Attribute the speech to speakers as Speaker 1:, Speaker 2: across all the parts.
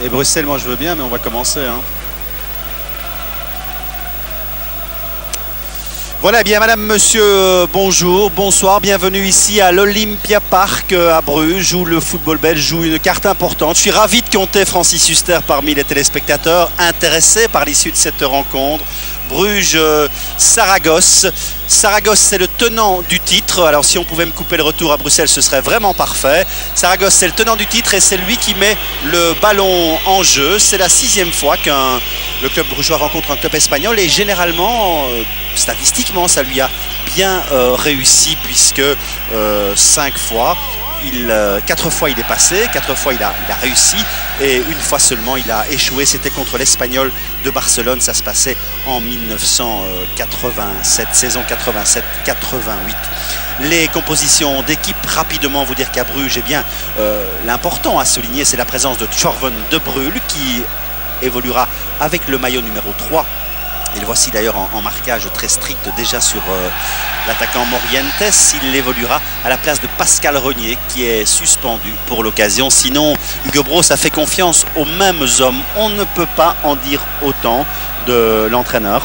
Speaker 1: Et Bruxelles, moi je veux bien, mais on va commencer. Hein. Voilà, eh bien madame, monsieur, bonjour, bonsoir, bienvenue ici à l'Olympia Park à Bruges où le football belge joue une carte importante. Je suis ravi de compter Francis Huster parmi les téléspectateurs intéressés par l'issue de cette rencontre. Bruges-Saragosse. Saragosse, c'est le tenant du titre. Alors si on pouvait me couper le retour à Bruxelles, ce serait vraiment parfait. Saragosse, c'est le tenant du titre et c'est lui qui met le ballon en jeu. C'est la 6e fois qu'un le club brugeois rencontre un club espagnol et généralement, statistiquement, ça lui a bien réussi puisque 5 fois. 4 fois il est passé, 4 fois il a réussi et une fois seulement il a échoué. C'était contre l'Espagnol de Barcelone. Ça se passait en 1987, saison 87-88. Les compositions d'équipe, rapidement vous dire qu'à Bruges, eh bien, l'important à souligner, c'est la présence de Tjorven de Bruyne qui évoluera avec le maillot numéro 3. Et le voici d'ailleurs en marquage très strict déjà sur l'attaquant Morientes. Il évoluera à la place de Pascal Renier qui est suspendu pour l'occasion. Sinon, Hugo Broos a fait confiance aux mêmes hommes. On ne peut pas en dire autant de l'entraîneur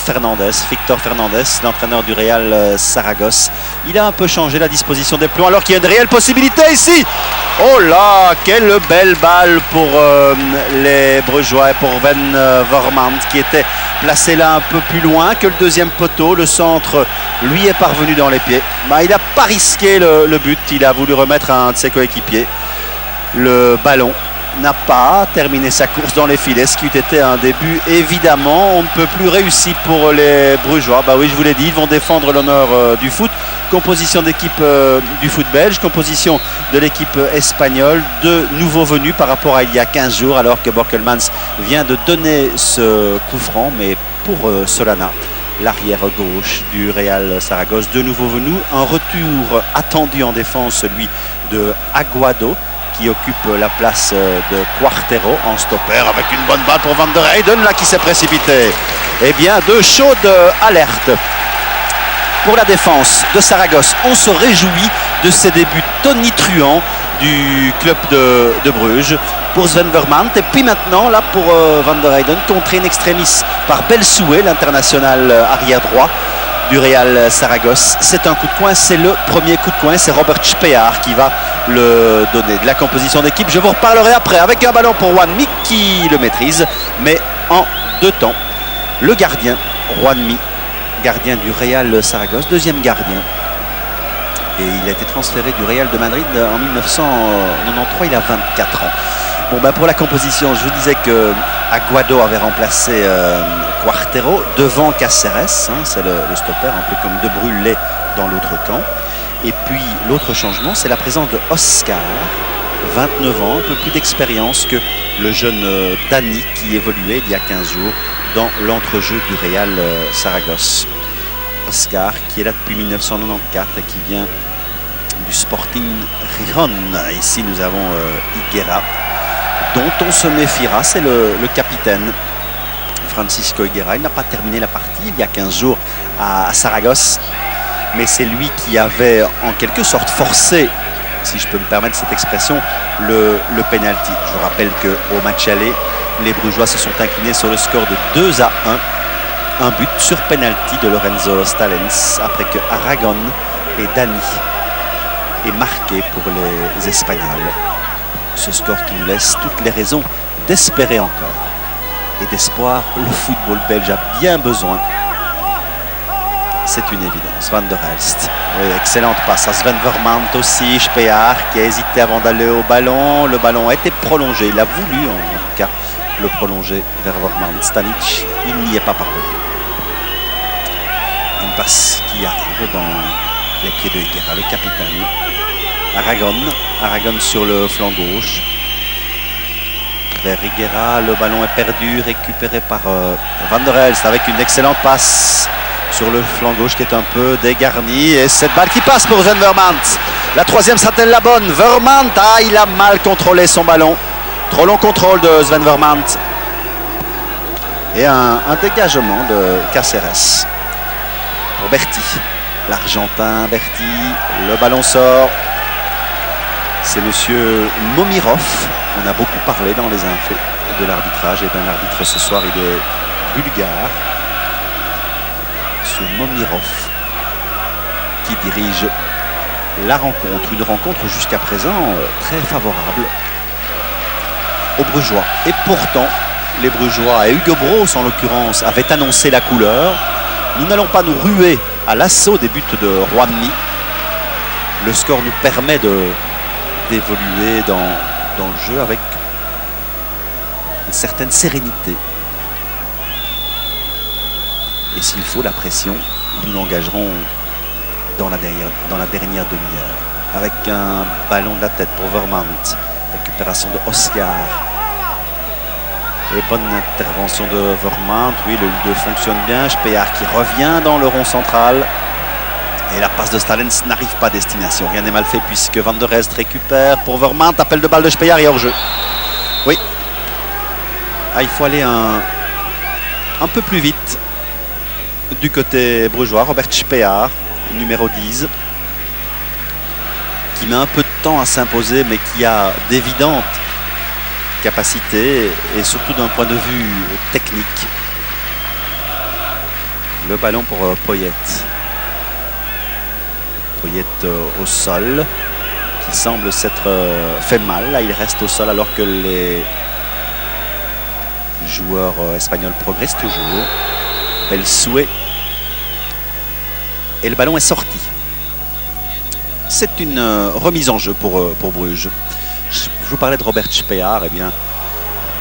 Speaker 1: Victor Fernandez, l'entraîneur du Real Saragosse. Il a un peu changé la disposition des plombs alors qu'il y a une réelle possibilité ici. Oh là, quelle belle balle pour les Brugeois et pour Van Vormand qui était placé là un peu plus loin que le deuxième poteau. Le centre lui est parvenu dans les pieds. Il n'a pas risqué le but, il a voulu remettre un de ses coéquipiers. Le ballon n'a pas terminé sa course dans les filets, ce qui eût été un début évidemment. On ne peut plus réussir pour les Brugeois. Oui, je vous l'ai dit, ils vont défendre l'honneur du foot. Composition d'équipe du foot belge, composition de l'équipe espagnole, de nouveaux venus par rapport à il y a 15 jours alors que Borkelmans vient de donner ce coup franc, mais pour Solana, l'arrière gauche du Real Saragosse, de nouveaux venus. Un retour attendu en défense, celui de Aguado, qui occupe la place de Quartero en stopper avec une bonne balle pour Van der Heyden là qui s'est précipité. Eh bien, de chaudes alertes pour la défense de Saragosse. On se réjouit de ces débuts tonitruants du club de Bruges pour Sven Vermaat. Et puis maintenant, là pour Van der Heyden, contré in extremis par Belsoué, l'international arrière droit du Real Saragosse. C'est un coup de coin, c'est le premier coup de coin. C'est Robert Spear qui va le donner. De la composition d'équipe, je vous reparlerai après avec un ballon pour Wanmi qui le maîtrise, mais en 2 temps. Le gardien, Wanmi, gardien du Real Saragosse, deuxième gardien. Et il a été transféré du Real de Madrid en 1993, il a 24 ans. Pour la composition, je vous disais que Aguado avait remplacé Quartero devant Caceres, c'est le stopper, un peu comme De Bruyne l'est dans l'autre camp. Et puis l'autre changement, c'est la présence de Oscar, 29 ans, un peu plus d'expérience que le jeune Dani qui évoluait il y a 15 jours dans l'entrejeu du Real Saragosse. Oscar qui est là depuis 1994 et qui vient du Sporting Gijón. Ici nous avons Higuera, dont on se méfiera, c'est le capitaine Francisco Higuera. Il n'a pas terminé la partie il y a 15 jours à Saragosse, mais c'est lui qui avait en quelque sorte forcé, si je peux me permettre cette expression, le penalty. Je vous rappelle qu'au match aller, les Brugeois se sont inclinés sur le score de 2-1. Un but sur penalty de Lorenzo Stalens après que Aragon et Dani aient marqué pour les Espagnols. Ce score qui nous laisse toutes les raisons d'espérer encore. Et d'espoir, le football belge a bien besoin. C'est une évidence. Van der Elst. Oui, excellente passe à Sven Vermaat aussi. Spear qui a hésité avant d'aller au ballon. Le ballon a été prolongé. Il a voulu en tout cas le prolonger vers Vermaat. Stanic, il n'y est pas parvenu. Une passe qui arrive dans les pieds de Higuera, le capitaine. Aragon sur le flanc gauche. Vers Higuera, le ballon est perdu, récupéré par Van der Elst avec une excellente passe sur le flanc gauche qui est un peu dégarni. Et cette balle qui passe pour Sven Vermaat. La 3e sera-t-elle la bonne? Vermaat, il a mal contrôlé son ballon. Trop long contrôle de Sven Vermaat. Et un dégagement de Caceres. Pour Berti, l'Argentin Berti, le ballon sort. C'est monsieur Momirov, on a beaucoup parlé dans les infos. de l'arbitrage. Et bien l'arbitre ce soir, il est bulgare, ce Momirov, qui dirige la rencontre. Une rencontre jusqu'à présent très favorable aux Brugeois. Et pourtant, les Brugeois, et Hugo Broos en l'occurrence, avaient annoncé la couleur. Nous n'allons pas nous ruer à l'assaut des buts de Juanmi. Le score nous permet d'évoluer dans le jeu avec une certaine sérénité. Et s'il faut la pression, nous l'engagerons dans la dernière demi-heure. Avec un ballon de la tête pour Vermont. Récupération de Oscar. Et bonne intervention de Vermont. Oui, le 2 fonctionne bien. Spear qui revient dans le rond central. Et la passe de Stalens n'arrive pas à destination. Rien n'est mal fait puisque Van der Elst récupère pour Vermont. Appel de balle de Spear et hors-jeu. Oui. Ah, il faut aller un peu plus vite du côté brugeois. Robert Spear, numéro 10, qui met un peu de temps à s'imposer, mais qui a d'évidentes capacités et surtout d'un point de vue technique. Le ballon pour Poyet. Poyet au sol, qui semble s'être fait mal. Là, il reste au sol alors que les joueurs espagnols progressent toujours. Bel souhait. Et le ballon est sorti. C'est une remise en jeu pour Bruges. Je vous parlais de Robert Spear. Eh bien,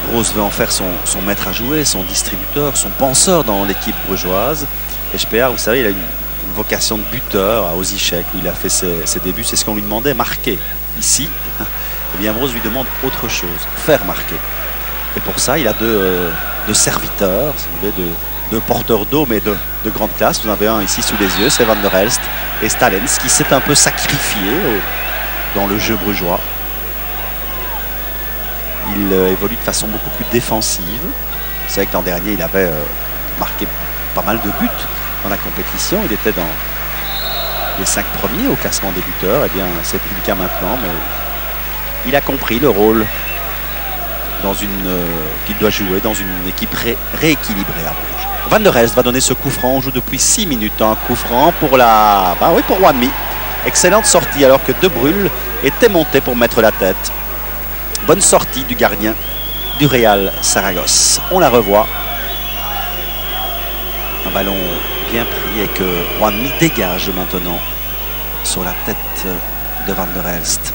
Speaker 1: Broos veut en faire son maître à jouer, son distributeur, son penseur dans l'équipe brugeoise. Et Spear, vous savez, il a une vocation de buteur à Osijek, où il a fait ses débuts. C'est ce qu'on lui demandait, marquer. Ici, eh bien, Broos lui demande autre chose, faire marquer. Et pour ça, il a deux serviteurs, si vous voulez, deux porteurs d'eau, mais de grande classe. Vous en avez un ici sous les yeux, c'est Van der Elst et Stalens, qui s'est un peu sacrifié dans le jeu brugeois. Il évolue de façon beaucoup plus défensive. C'est vrai que l'an dernier, il avait marqué pas mal de buts dans la compétition. Il était dans les 5 premiers au classement des buteurs. Eh bien, c'est plus le cas maintenant, mais il a compris le rôle qu'il doit jouer dans une équipe rééquilibrée à Bruges. Van der Elst va donner ce coup franc. On joue depuis 6 minutes. Un coup franc pour pour Juanmi. Excellente sortie alors que De Bruyne était monté pour mettre la tête. Bonne sortie du gardien du Real Saragosse. On la revoit. Un ballon bien pris et que Juanmi dégage maintenant sur la tête de Van der Elst.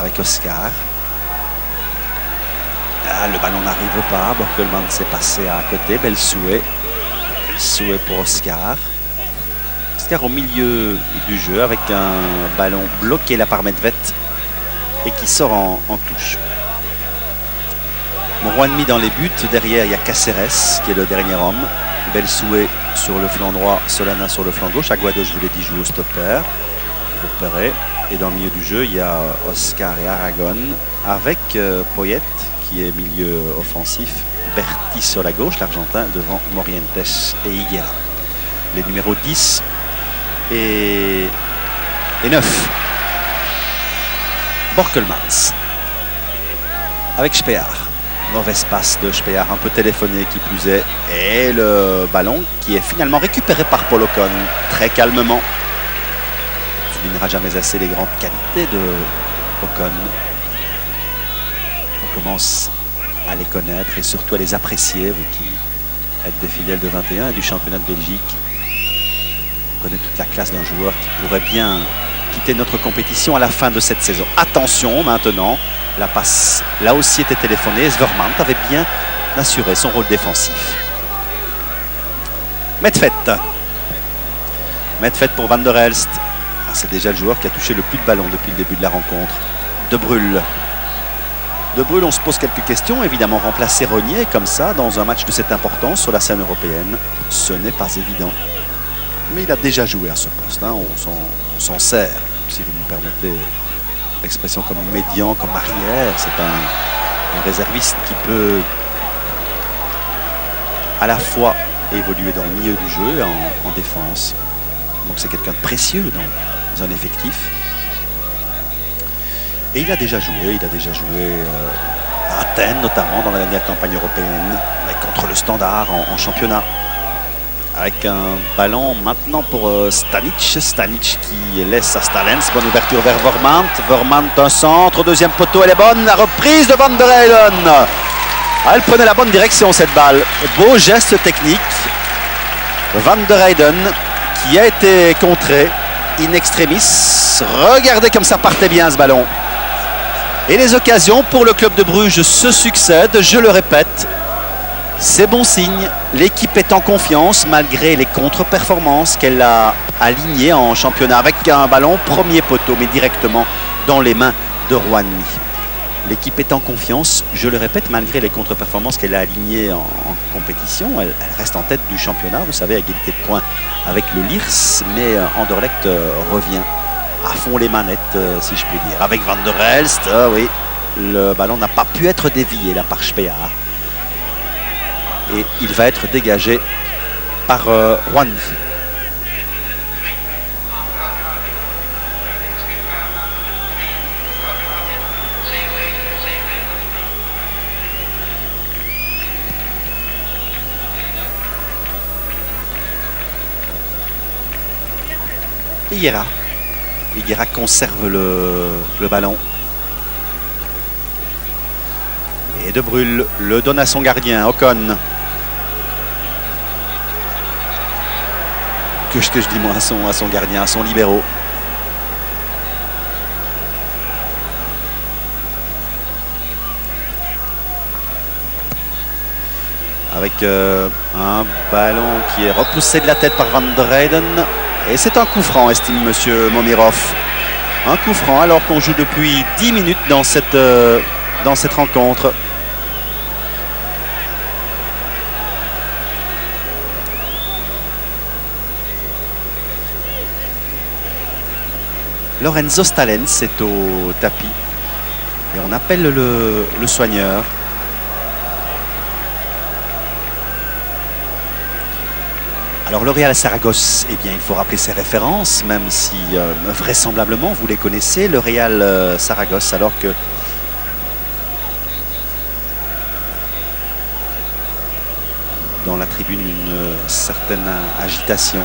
Speaker 1: Avec Oscar. Ah, le ballon n'arrive pas. Borkelman s'est passé à côté. Bel souhait pour Oscar. Oscar au milieu du jeu avec un ballon bloqué là par Medved et qui sort en touche. Juanmi dans les buts. Derrière, il y a Caceres qui est le dernier homme. Bel souhait sur le flanc droit. Solana sur le flanc gauche. Aguado, je vous l'ai dit, joue au stopper. Et dans le milieu du jeu, il y a Oscar et Aragon avec Poyet, qui est milieu offensif, Berti sur la gauche, l'Argentin, devant Morientes et Higuera. Les numéros 10 et 9. Borkelmans avec Spear. Mauvaise passe de Spear, un peu téléphoné qui plus est. Et le ballon qui est finalement récupéré par Paul Ocon, très calmement. On ne soulignera jamais assez les grandes qualités de Ocon. On commence à les connaître et surtout à les apprécier, vous qui êtes des fidèles de 21 et du championnat de Belgique. On connaît toute la classe d'un joueur qui pourrait bien quitter notre compétition à la fin de cette saison. Attention maintenant, la passe là aussi était téléphonée. Vermont avait bien assuré son rôle défensif. Medved pour Van der Elst. C'est déjà le joueur qui a touché le plus de ballons depuis le début de la rencontre. De Bruyne, on se pose quelques questions. Évidemment, remplacer Rognier comme ça dans un match de cette importance sur la scène européenne, ce n'est pas évident. Mais il a déjà joué à ce poste. On s'en sert, si vous me permettez l'expression, comme médian, comme arrière. C'est un réserviste qui peut à la fois évoluer dans le milieu du jeu et en défense. Donc c'est quelqu'un de précieux dans un effectif. Et il a déjà joué à Athènes notamment dans la dernière campagne européenne, mais contre le Standard en championnat. Avec un ballon maintenant pour Stanic. Stanic qui laisse à Stalens. Bonne ouverture vers Vormant. Vormant un centre. Deuxième poteau, elle est bonne. La reprise de Van der Heyden. Elle prenait la bonne direction cette balle. Beau geste technique. Van der Heyden qui a été contré in extremis. Regardez comme ça partait bien ce ballon. Et les occasions pour le club de Bruges se succèdent. Je le répète. C'est bon signe, l'équipe est en confiance malgré les contre-performances qu'elle a alignées en championnat avec un ballon premier poteau mais directement dans les mains de Rouani. L'équipe est en confiance, je le répète, malgré les contre-performances qu'elle a alignées en compétition. Elle reste en tête du championnat, vous savez, à égalité de points avec le Liers, mais Anderlecht revient à fond les manettes, si je puis dire. Avec Van der Elst, oui, le ballon n'a pas pu être dévié là par Speer. Et il va être dégagé par Rouani. Higuera. Higuera conserve le ballon. Et De Bruyne le donne à son gardien, Ocon. Que je dis moi à son gardien, à son libéraux. Avec un ballon qui est repoussé de la tête par Van der Heyden. Et c'est un coup franc, estime monsieur Momirov. Un coup franc alors qu'on joue depuis 10 minutes dans cette rencontre. Lorenzo Stalens est au tapis et on appelle le soigneur. Alors le Real Saragosse, eh bien il faut rappeler ses références, même si vraisemblablement vous les connaissez, le Real Saragosse, alors que dans la tribune une certaine agitation.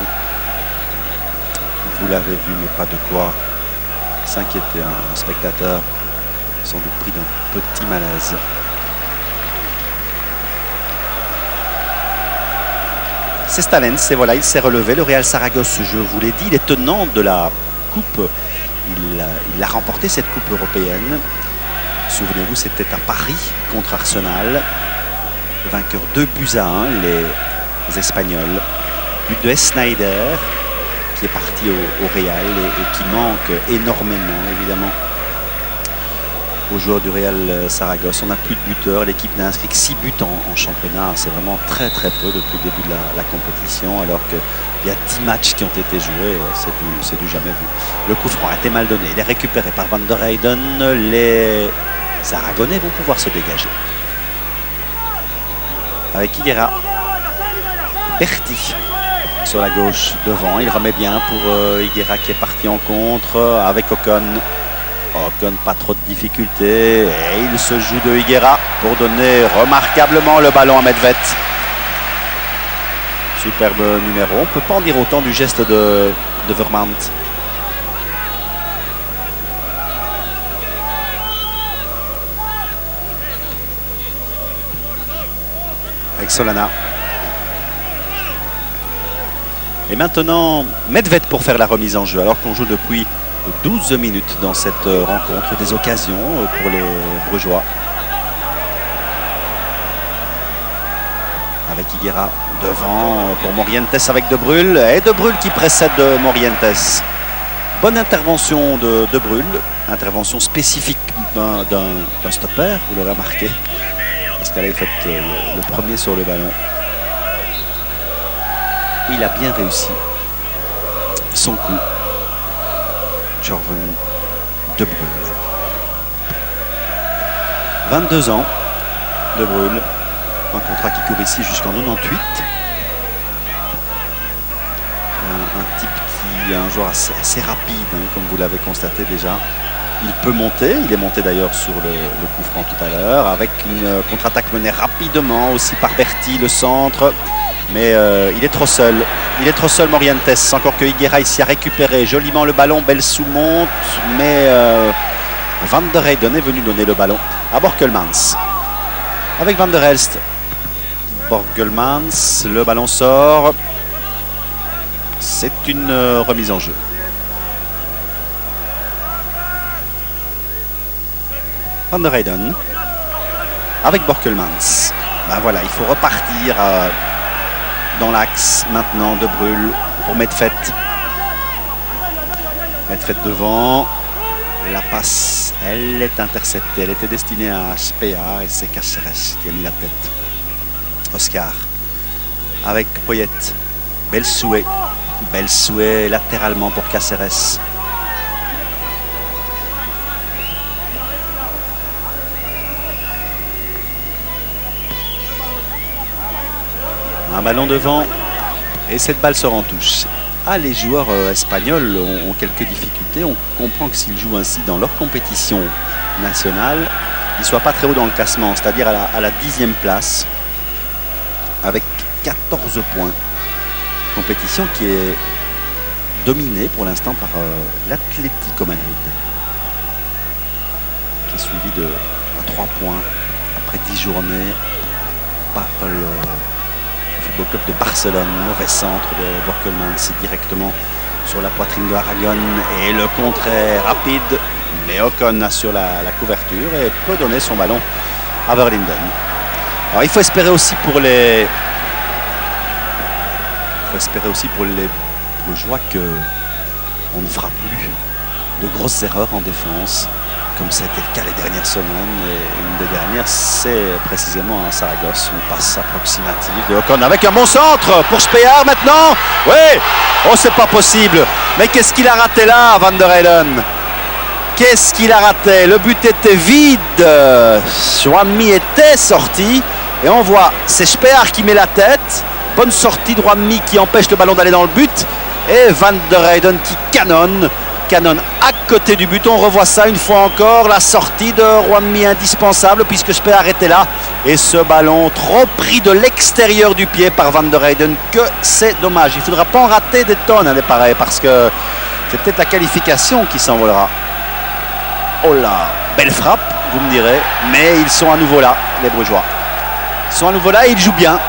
Speaker 1: Vous l'avez vu, mais pas de quoi s'inquiéter, un spectateur sans doute pris d'un petit malaise. C'est Stalens, et voilà, il s'est relevé. Le Real Saragosse, je vous l'ai dit, il est tenant de la coupe. Il a remporté cette coupe européenne. Souvenez-vous, c'était à Paris contre Arsenal. Vainqueur 2-1, les Espagnols. But de Sneijder, qui est parti au Real et qui manque énormément, évidemment, aux joueurs du Real Saragosse. On n'a plus de buteurs, l'équipe n'a inscrit que 6 buts en championnat, c'est vraiment très peu depuis le début de la compétition, alors qu'il y a 10 matchs qui ont été joués, c'est du jamais vu. Le coup franc a été mal donné, il est récupéré par Van der Heyden, les Aragonais vont pouvoir se dégager. Avec Higuera, Berti sur la gauche devant, il remet bien pour Higuera qui est parti en contre avec Ocon. Ocon, pas trop de difficultés et il se joue de Higuera pour donner remarquablement le ballon à Medved. Superbe numéro, on ne peut pas en dire autant du geste de Vormant. Avec Solana. Et maintenant Medved pour faire la remise en jeu alors qu'on joue depuis 12 minutes dans cette rencontre, des occasions pour les Brugeois. Avec Higuera devant pour Morientes avec De Bruyne et De Bruyne qui précède Morientes. Bonne intervention de Bruyne, intervention spécifique d'un stopper, vous l'aurez remarqué, parce qu'elle a fait le premier sur le ballon. Il a bien réussi son coup. Tjorven De Bruyne. 22 ans, De Bruyne. Un contrat qui court ici jusqu'en 98. Un type qui est un joueur assez rapide, hein, comme vous l'avez constaté déjà. Il peut monter, il est monté d'ailleurs sur le coup franc tout à l'heure, avec une contre-attaque menée rapidement aussi par Berti, le centre. Mais il est trop seul. Il est trop seul, Morientes. Encore que Higuera ici a récupéré joliment le ballon. Belsou monte, mais Van der Heyden est venu donner le ballon à Borkelmans. Avec Van der Elst. Borkelmans, le ballon sort. C'est une remise en jeu. Van der Heyden avec Borkelmans. Ben voilà, il faut repartir dans l'axe maintenant de Brühl pour Medved. Medved devant. La passe, elle est interceptée. Elle était destinée à Spear et c'est Cáceres qui a mis la tête. Oscar avec Poyet. Belsoué. Belsoué latéralement pour Cáceres. Un ballon devant et cette balle sort en touche. Ah, les joueurs espagnols ont quelques difficultés. On comprend que s'ils jouent ainsi dans leur compétition nationale, ils ne soient pas très haut dans le classement, c'est-à-dire à la 10e place avec 14 points. Compétition qui est dominée pour l'instant par l'Atlético Madrid, qui est suivi à 3 points après 10 journées par le Football Club de Barcelone. Mauvais centre de Borkelmans, c'est directement sur la poitrine de Aragon et le contre est rapide, mais Ocon assure la couverture et peut donner son ballon à Verlinden. Alors il faut espérer aussi pour les Brugeois qu'on ne fera plus de grosses erreurs en défense comme c'était le cas les dernières semaines. Et une des dernières, c'est précisément à Saragosse, une passe approximative de Ocon avec un bon centre pour Spear maintenant. Oui, oh c'est pas possible. Mais qu'est-ce qu'il a raté là, Van der Heyden? Qu'est-ce qu'il a raté? Le but était vide. Juanmi était sorti et on voit, c'est Spear qui met la tête. Bonne sortie de Juanmi qui empêche le ballon d'aller dans le but. Et Van der Heyden qui canonne à côté du but. On revoit ça une fois encore, la sortie de Juanmi indispensable puisque Spear était là et ce ballon trop pris de l'extérieur du pied par Van der Heyden que c'est dommage. Il ne faudra pas en rater des tonnes des pareils parce que c'est peut-être la qualification qui s'envolera. Oh là, belle frappe vous me direz, mais ils sont à nouveau là, les Brugeois. Ils sont à nouveau là et ils jouent bien.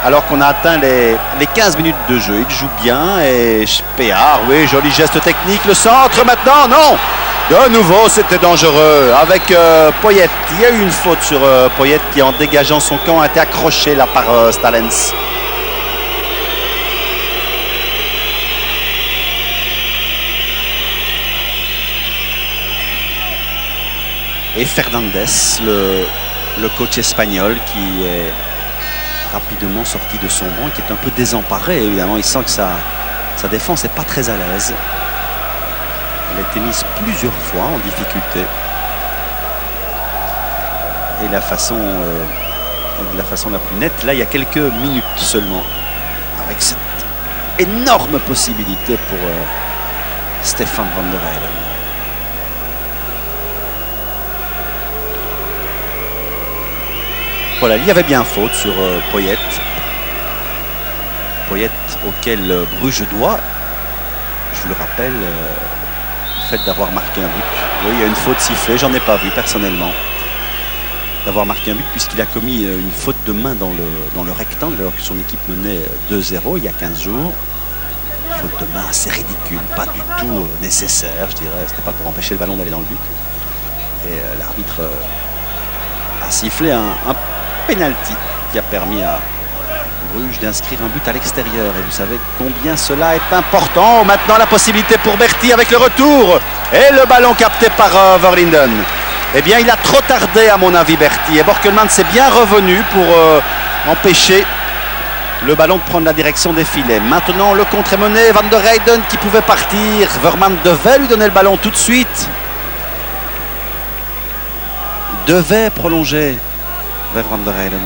Speaker 1: Alors qu'on a atteint les 15 minutes de jeu. Il joue bien et Spear, oui, joli geste technique. Le centre maintenant, non. De nouveau, c'était dangereux avec Poyet. Il y a eu une faute sur Poyet qui, en dégageant son camp, a été accroché là par Stalens. Et Fernandez, le coach espagnol qui est rapidement sorti de son banc, qui est un peu désemparé. Évidemment, il sent que sa défense n'est pas très à l'aise. Elle a été mise plusieurs fois en difficulté. Et de la façon la plus nette, là, il y a quelques minutes seulement, avec cette énorme possibilité pour Stefan Van der Heyden. Voilà, il y avait bien faute sur Poyet. Poyet auquel Bruges doit, je vous le rappelle, le fait d'avoir marqué un but. Oui, il y a une faute sifflée, j'en ai pas vu personnellement. D'avoir marqué un but puisqu'il a commis une faute de main dans le rectangle alors que son équipe menait 2-0 il y a 15 jours. Une faute de main assez ridicule, pas du tout nécessaire, je dirais. C'était pas pour empêcher le ballon d'aller dans le but. Et l'arbitre a sifflé un penalty qui a permis à Bruges d'inscrire un but à l'extérieur. Et vous savez combien cela est important. Maintenant la possibilité pour Berti avec le retour. Et le ballon capté par Verlinden. Eh bien il a trop tardé à mon avis Berti. Et Borkelmans s'est bien revenu pour empêcher le ballon de prendre la direction des filets. Maintenant le contre est mené. Van der Heyden qui pouvait partir. Verman devait lui donner le ballon tout de suite. Devait prolonger vers Van der Heyden.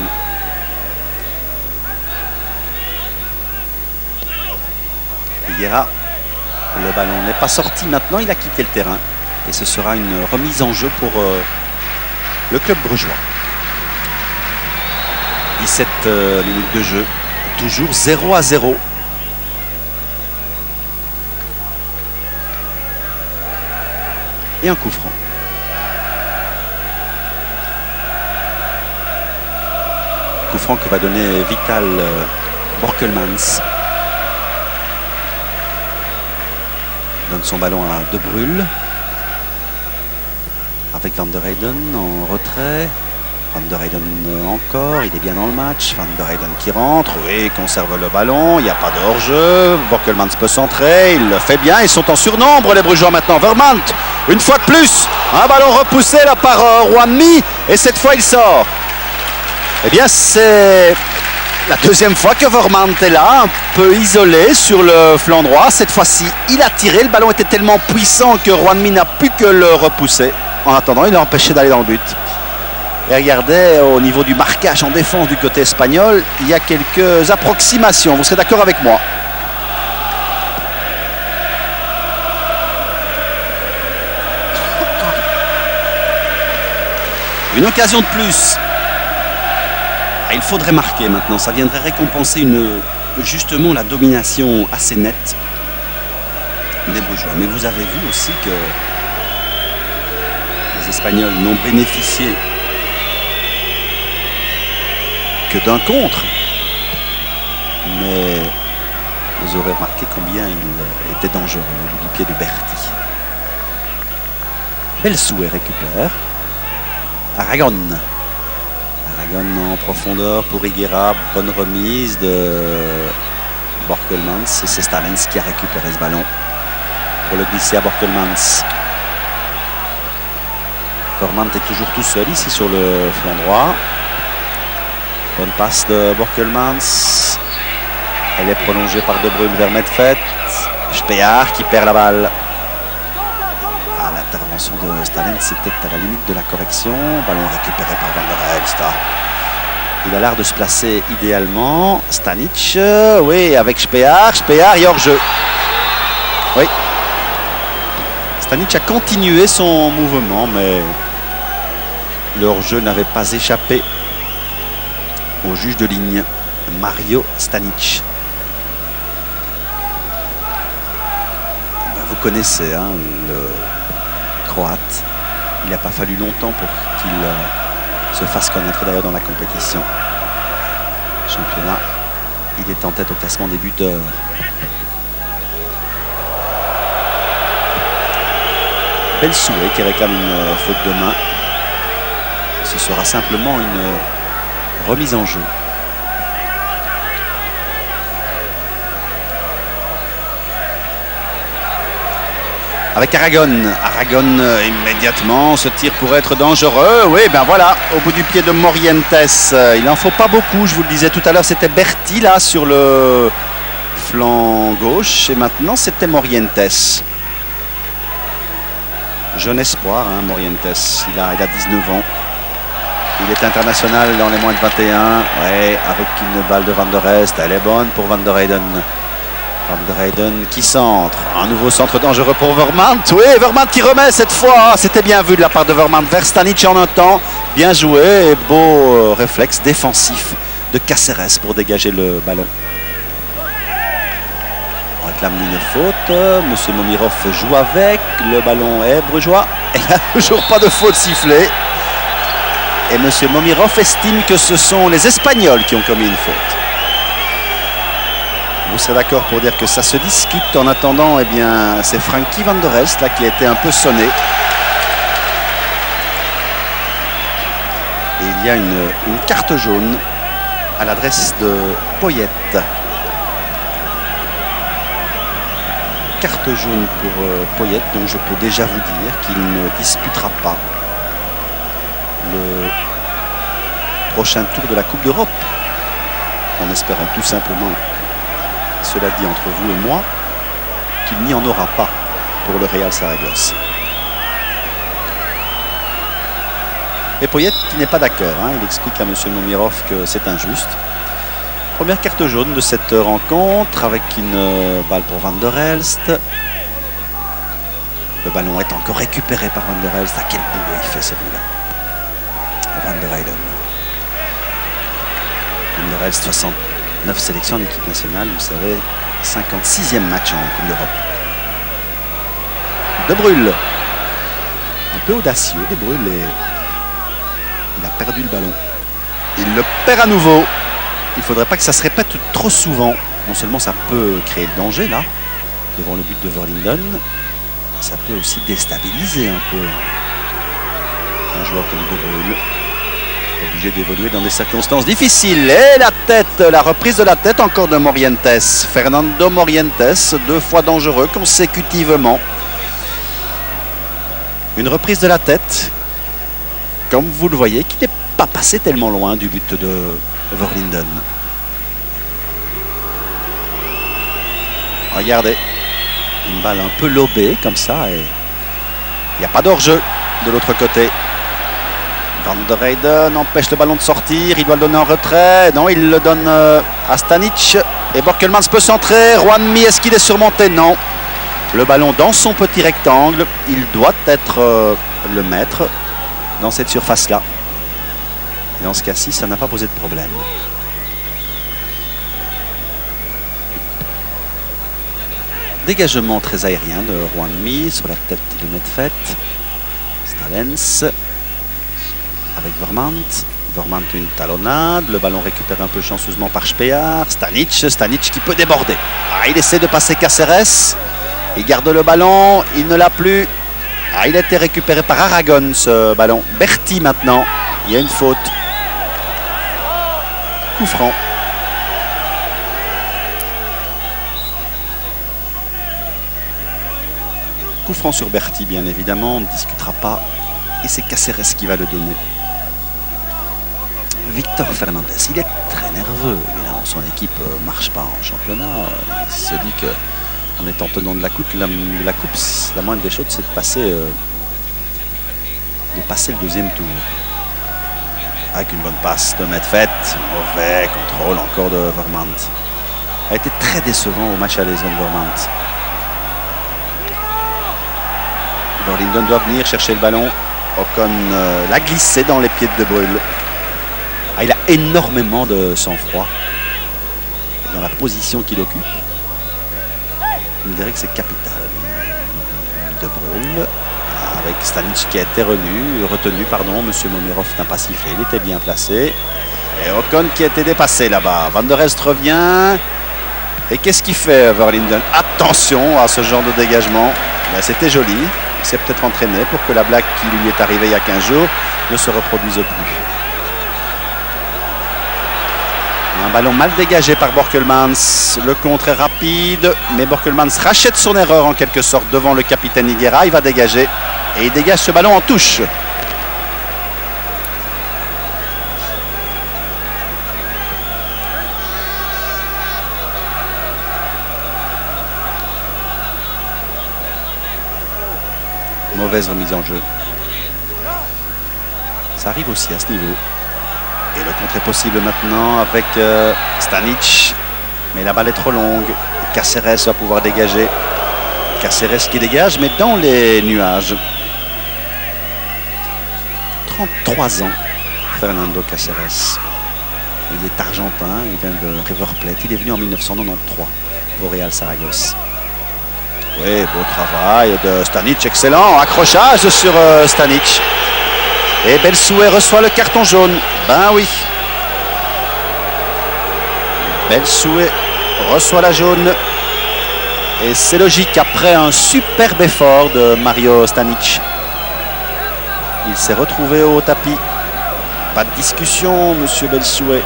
Speaker 1: Higuera, le ballon n'est pas sorti maintenant, il a quitté le terrain. Et ce sera une remise en jeu pour le club brugeois. 17 minutes de jeu, toujours 0-0. Et un coup franc. Coup franc que va donner Vital Borkelmans. Donne son ballon à De Bruyne. Avec Van der Heyden en retrait. Van der Heyden encore, il est bien dans le match. Van der Heyden qui rentre, oui, conserve le ballon, il n'y a pas de hors-jeu. Borkelmans peut centrer, il le fait bien. Ils sont en surnombre les Brugeois maintenant. Vermaat, une fois de plus, un ballon repoussé là par Juanmi, et cette fois il sort. Eh bien c'est la deuxième fois que Vermaat est là, un peu isolé sur le flanc droit. Cette fois-ci, il a tiré, le ballon était tellement puissant que Juanmi n'a pu que le repousser. En attendant, il l'a empêché d'aller dans le but. Et regardez, au niveau du marquage en défense du côté espagnol, il y a quelques approximations. Vous serez d'accord avec moi? Une occasion de plus. Il faudrait marquer maintenant. Ça viendrait récompenser justement la domination assez nette des Brugeois. Mais vous avez vu aussi que les Espagnols n'ont bénéficié que d'un contre, mais vous aurez remarqué combien il était dangereux du pied de Berti. Belsoué récupère. Aragon en profondeur pour Higuera. Bonne remise de Borkelmans. Et c'est Stalens qui a récupéré ce ballon pour le glisser à Borkelmans. Vermaat est toujours tout seul ici sur le flanc droit. Bonne passe de Borkelmans. Elle est prolongée par De Bruyne vers Medvedt. Spear qui perd la balle. L'intervention de Stalens c'était à la limite de la correction. Ballon récupéré par Van der Elst. Il a l'air de se placer idéalement. Stanic, oui, avec Spear. Spear, il y a hors-jeu. Oui. Stanic a continué son mouvement, mais le hors-jeu n'avait pas échappé au juge de ligne, Mario Stanic. Vous connaissez hein, le Croate. Il n'a pas fallu longtemps pour qu'il se fasse connaître d'ailleurs dans la compétition. Championnat, il est en tête au classement des buteurs. Belsoué qui réclame une faute de main. Ce sera simplement une remise en jeu. Avec Aragon. Aragon immédiatement, ce tir pourrait être dangereux. Oui, ben voilà, au bout du pied de Morientes. Il n'en faut pas beaucoup, je vous le disais tout à l'heure, c'était Berti là sur le flanc gauche. Et maintenant, c'était Morientes. Jeune espoir, hein, Morientes. Il a 19 ans. Il est international dans les moins de 21. Ouais, avec une balle de Van der Elst. Elle est bonne pour Van der Heyden. Van der Heyden qui centre. Un nouveau centre dangereux pour Vermaat. Oui, Vermaat qui remet cette fois. C'était bien vu de la part de Vermaat vers Stanic en un temps. Bien joué et beau réflexe défensif de Cáceres pour dégager le ballon. On réclame une faute. Monsieur Momirov joue avec. Le ballon est brugeois. Il n'y a toujours pas de faute sifflée. Et monsieur Momirov estime que ce sont les Espagnols qui ont commis une faute. Vous serez d'accord pour dire que ça se discute. En attendant, eh bien, c'est Frankie Van der Elst là, qui a été un peu sonné. Et il y a une carte jaune à l'adresse de Poyet. Carte jaune pour Poyet, dont je peux déjà vous dire qu'il ne disputera pas le prochain tour de la Coupe d'Europe. En espérant tout simplement, cela dit entre vous et moi, qu'il n'y en aura pas pour le Real Saragosse. Et Poyet qui n'est pas d'accord, hein, il explique à M. Momirov que c'est injuste. Première carte jaune de cette rencontre avec une balle pour Van der Elst. Le ballon est encore récupéré par Van der Elst. À quel boulot il fait celui-là. Van der Heyden. Van der Elst, 69 sélections en équipe nationale, vous savez, 56e match en Coupe d'Europe. De Bruyne. Un peu audacieux, De Bruyne. Il a perdu le ballon. Il le perd à nouveau. Il ne faudrait pas que ça se répète trop souvent. Non seulement ça peut créer le danger, là, devant le but de Verlinden, ça peut aussi déstabiliser un peu un joueur comme De Bruyne. Obligé d'évoluer dans des circonstances difficiles. Et la reprise de la tête encore de Morientes. Fernando Morientes, 2 fois dangereux consécutivement. Une reprise de la tête, comme vous le voyez, qui n'est pas passé tellement loin du but de Verlinden. Regardez, une balle un peu lobée comme ça et il n'y a pas d'hors-jeu de l'autre côté. Van der Heyden empêche le ballon de sortir, il doit le donner en retrait. Non, il le donne à Stanic et Borkelmans peut centrer. Juanmi, est-ce qu'il est surmonté? Non. Le ballon dans son petit rectangle, il doit être le maître dans cette surface-là. Dans ce cas-ci, ça n'a pas posé de problème. Dégagement très aérien de Juanmi sur la tête de Nedved. Stalens avec Vermaat. Vermaat une talonnade. Le ballon récupéré un peu chanceusement par Spear. Stanic qui peut déborder. Ah, il essaie de passer Caceres. Il garde le ballon. Il ne l'a plus. Ah, il a été récupéré par Aragon ce ballon. Berti maintenant. Il y a une faute. Coup franc. Coup franc sur Berti, bien évidemment. On ne discutera pas. Et c'est Caceres qui va le donner. Victor Fernandez, il est très nerveux. Évidemment, son équipe ne marche pas en championnat. Il se dit qu'en étant tenant de la coupe, la moindre des choses, c'est de passer le deuxième tour. Avec une bonne passe de Nedved. Mauvais contrôle encore de Vermaat. A été très décevant au match aller, Sven Vermaat. Verlinden doit venir chercher le ballon. Ocon l'a glissé dans les pieds de Bruyne. Ah, il a énormément de sang-froid dans la position qu'il occupe. Je dirais que c'est capital. De Bruyne avec Stanic qui a été retenu, Monsieur Momirov n'a pas sifflé, il était bien placé. Et Ocon qui a été dépassé là-bas. Van der Elst revient. Et qu'est-ce qu'il fait, Verlinden? Attention à ce genre de dégagement. Ben, c'était joli. Il s'est peut-être entraîné pour que la blague qui lui est arrivée il y a 15 jours ne se reproduise plus. Un ballon mal dégagé par Borkelmans. Le contre est rapide, mais Borkelmans rachète son erreur en quelque sorte devant le capitaine Higuera. Il va dégager et il dégage ce ballon en touche. Mauvaise remise en jeu. Ça arrive aussi à ce niveau. Et le contre est possible maintenant avec Stanic. Mais la balle est trop longue. Caceres va pouvoir dégager. Caceres qui dégage, mais dans les nuages. 33 ans, Fernando Caceres. Il est argentin, il vient de River Plate. Il est venu en 1993 au Real Saragosse. Oui, beau travail de Stanic, excellent. Accrochage sur Stanic. Et Belsoué reçoit le carton jaune. Ben oui. Belsoué reçoit la jaune. Et c'est logique après un superbe effort de Mario Stanic. Il s'est retrouvé au tapis. Pas de discussion, monsieur Belsoué.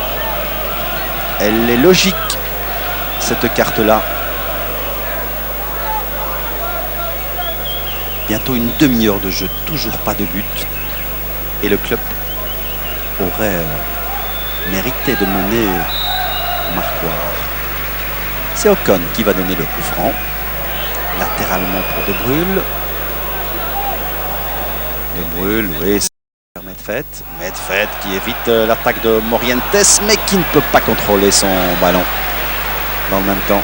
Speaker 1: Elle est logique, cette carte-là. Bientôt une demi-heure de jeu, toujours pas de but. Et le club aurait mérité de mener au marquoir. C'est Ocon qui va donner le coup franc. Latéralement pour De Bruyne. De Bruyne, oui, c'est Nedved. Nedved qui évite l'attaque de Morientes, mais qui ne peut pas contrôler son ballon dans le même temps.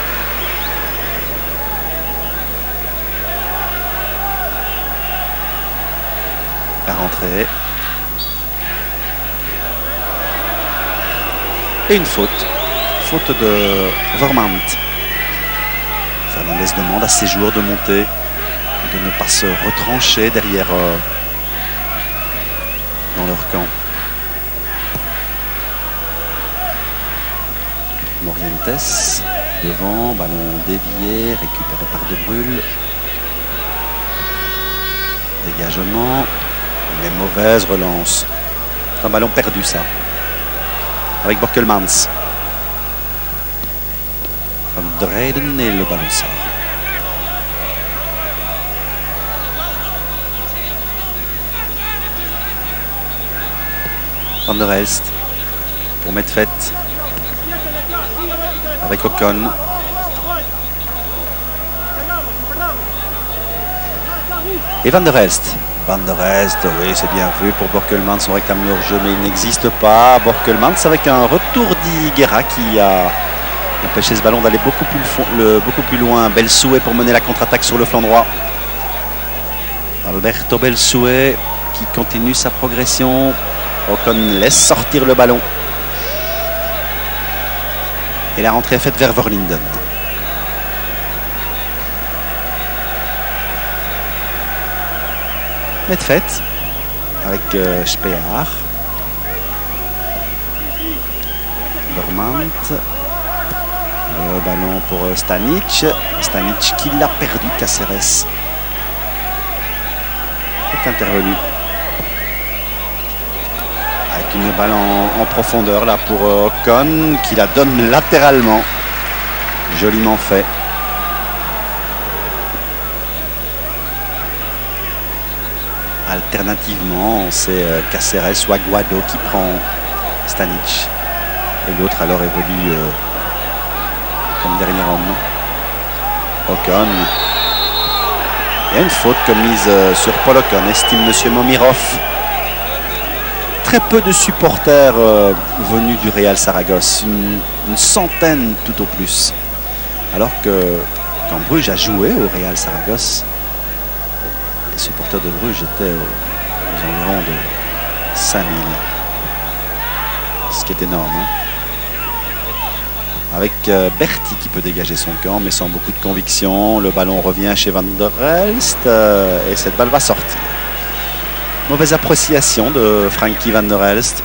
Speaker 1: La rentrée. Et une faute. Faute de Vermand. Fernandez demande à ses joueurs de monter, de ne pas se retrancher derrière dans leur camp. Morientes devant, ballon dévié, récupéré par De Bruyne. Dégagement, mais mauvaise relance. C'est un ballon perdu ça. Avec Borkelmans. Van der Heyden et le ballon sort. Van der Elst pour Medvedt. Avec Ocon. Et Van der Elst. Van der Elst, oui, c'est bien vu pour Borkelmans. On réclame le hors-jeu, mais il n'existe pas. Borkelmans avec un retour d'Higuera qui a empêché ce ballon d'aller beaucoup plus loin. Belsoué pour mener la contre-attaque sur le flanc droit. Alberto Belsoué qui continue sa progression. Ocon laisse sortir le ballon. Et la rentrée est faite vers Verlinden. Medvedt avec Speer. Vermand. Le ballon pour Stanic. Stanic qui l'a perdu. Caceres est intervenu. Avec une balle en profondeur là pour Ocon qui la donne latéralement. Joliment fait. Alternativement, c'est Caceres ou Aguado qui prend Stanic. Et l'autre alors évolue comme dernier homme. Ocon. Il y a une faute commise sur Paul Ocon, estime M. Momirov. Très peu de supporters venus du Real Saragosse, une centaine tout au plus. Alors que quand Bruges a joué au Real Saragosse, les supporters de Bruges étaient aux environs de 5000. Ce qui est énorme. Hein. Avec Berti qui peut dégager son camp, mais sans beaucoup de conviction. Le ballon revient chez Van der Elst et cette balle va sortir. Mauvaise appréciation de Frankie Van der Elst.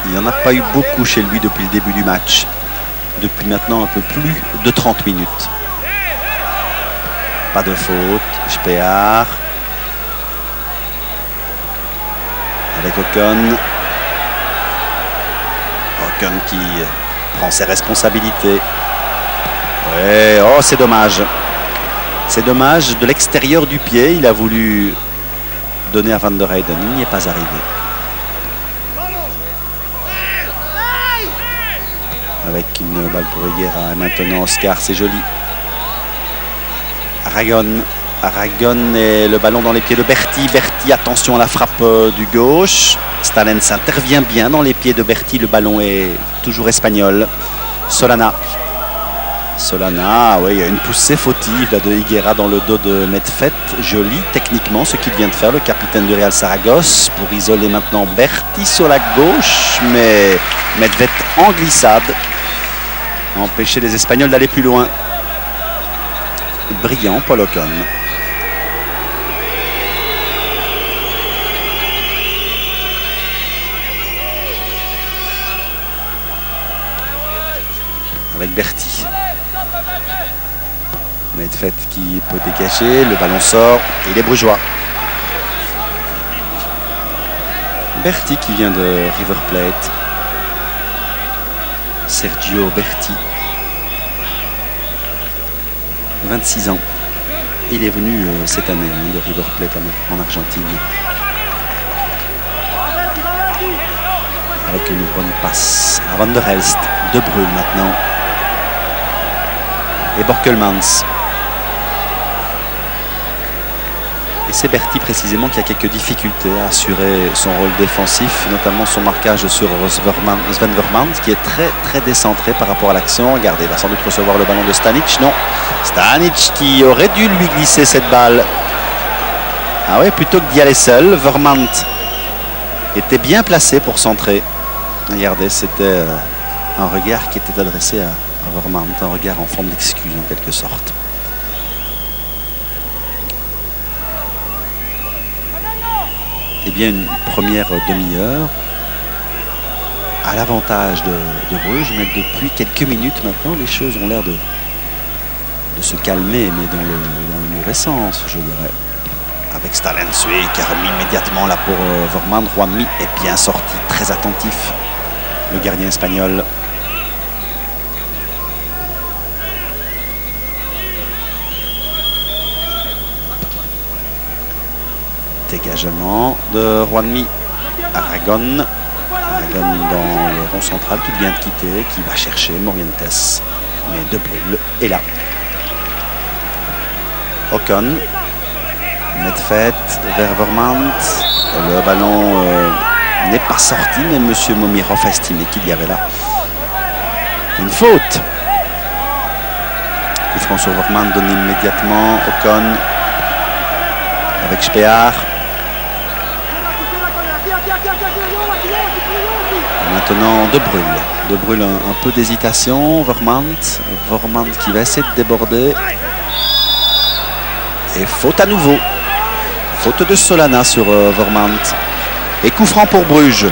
Speaker 1: Il n'y en a pas eu beaucoup chez lui depuis le début du match. Depuis maintenant un peu plus de 30 minutes. Pas de faute. Speer. Avec Ocon. Ocon qui prend ses responsabilités. Ouais, oh c'est dommage. C'est dommage, de l'extérieur du pied, il a voulu donner à Van der Heyden. Il n'y est pas arrivé. Avec une balle pour Higuera. Et maintenant Oscar, c'est joli. Aragon et le ballon dans les pieds de Berti. Berti, attention à la frappe du gauche. Stalens intervient bien dans les pieds de Berti. Le ballon est toujours espagnol. Solana, oui, il y a une poussée fautive là, de Higuera dans le dos de Medvedt. Joli techniquement ce qu'il vient de faire, le capitaine du Real Saragosse, pour isoler maintenant Berti sur la gauche. Mais Medvedt en glissade a empêché les Espagnols d'aller plus loin. Brillant, Paul Ocon. Avec Berti. Medvedt qui peut dégager, le ballon sort et il est brugeois. Berti qui vient de River Plate. Sergio Berti. 26 ans. Il est venu cette année de River Plate en Argentine. Avec une bonne passe à Van der Elst. De Bruyne maintenant. Et Borkelmans. Et c'est Berti précisément qui a quelques difficultés à assurer son rôle défensif, notamment son marquage sur Sven Vermand, qui est très décentré par rapport à l'action. Regardez, il va sans doute recevoir le ballon de Stanic. Non, Stanic qui aurait dû lui glisser cette balle. Ah ouais, plutôt que d'y aller seul, Vermaat était bien placé pour centrer. Regardez, c'était un regard qui était adressé à Vermaat, un regard en forme d'excuse en quelque sorte. Eh bien, une première demi-heure à l'avantage de Bruges, mais depuis quelques minutes maintenant, les choses ont l'air de se calmer, mais dans le mauvais sens, je dirais. Avec Stalens, oui, qui a remis immédiatement là pour Vermaat. Juanmi est bien sorti, très attentif, le gardien espagnol. Dégagement de Juanmi. Aragon dans le rond central qui vient de quitter, qui va chercher Morientes. Mais De Bruyne est là. Ocon. Medved vers Vermaat. Le ballon n'est pas sorti, mais M. Momirov a estimé qu'il y avait là une faute. Coup franc sur Vermaat donné immédiatement. Ocon avec Spear. Maintenant De Bruyne. De Bruyne un peu d'hésitation. Vermaat qui va essayer de déborder. Et faute à nouveau. Faute de Solana sur Vermaat. Et coup franc pour Bruges.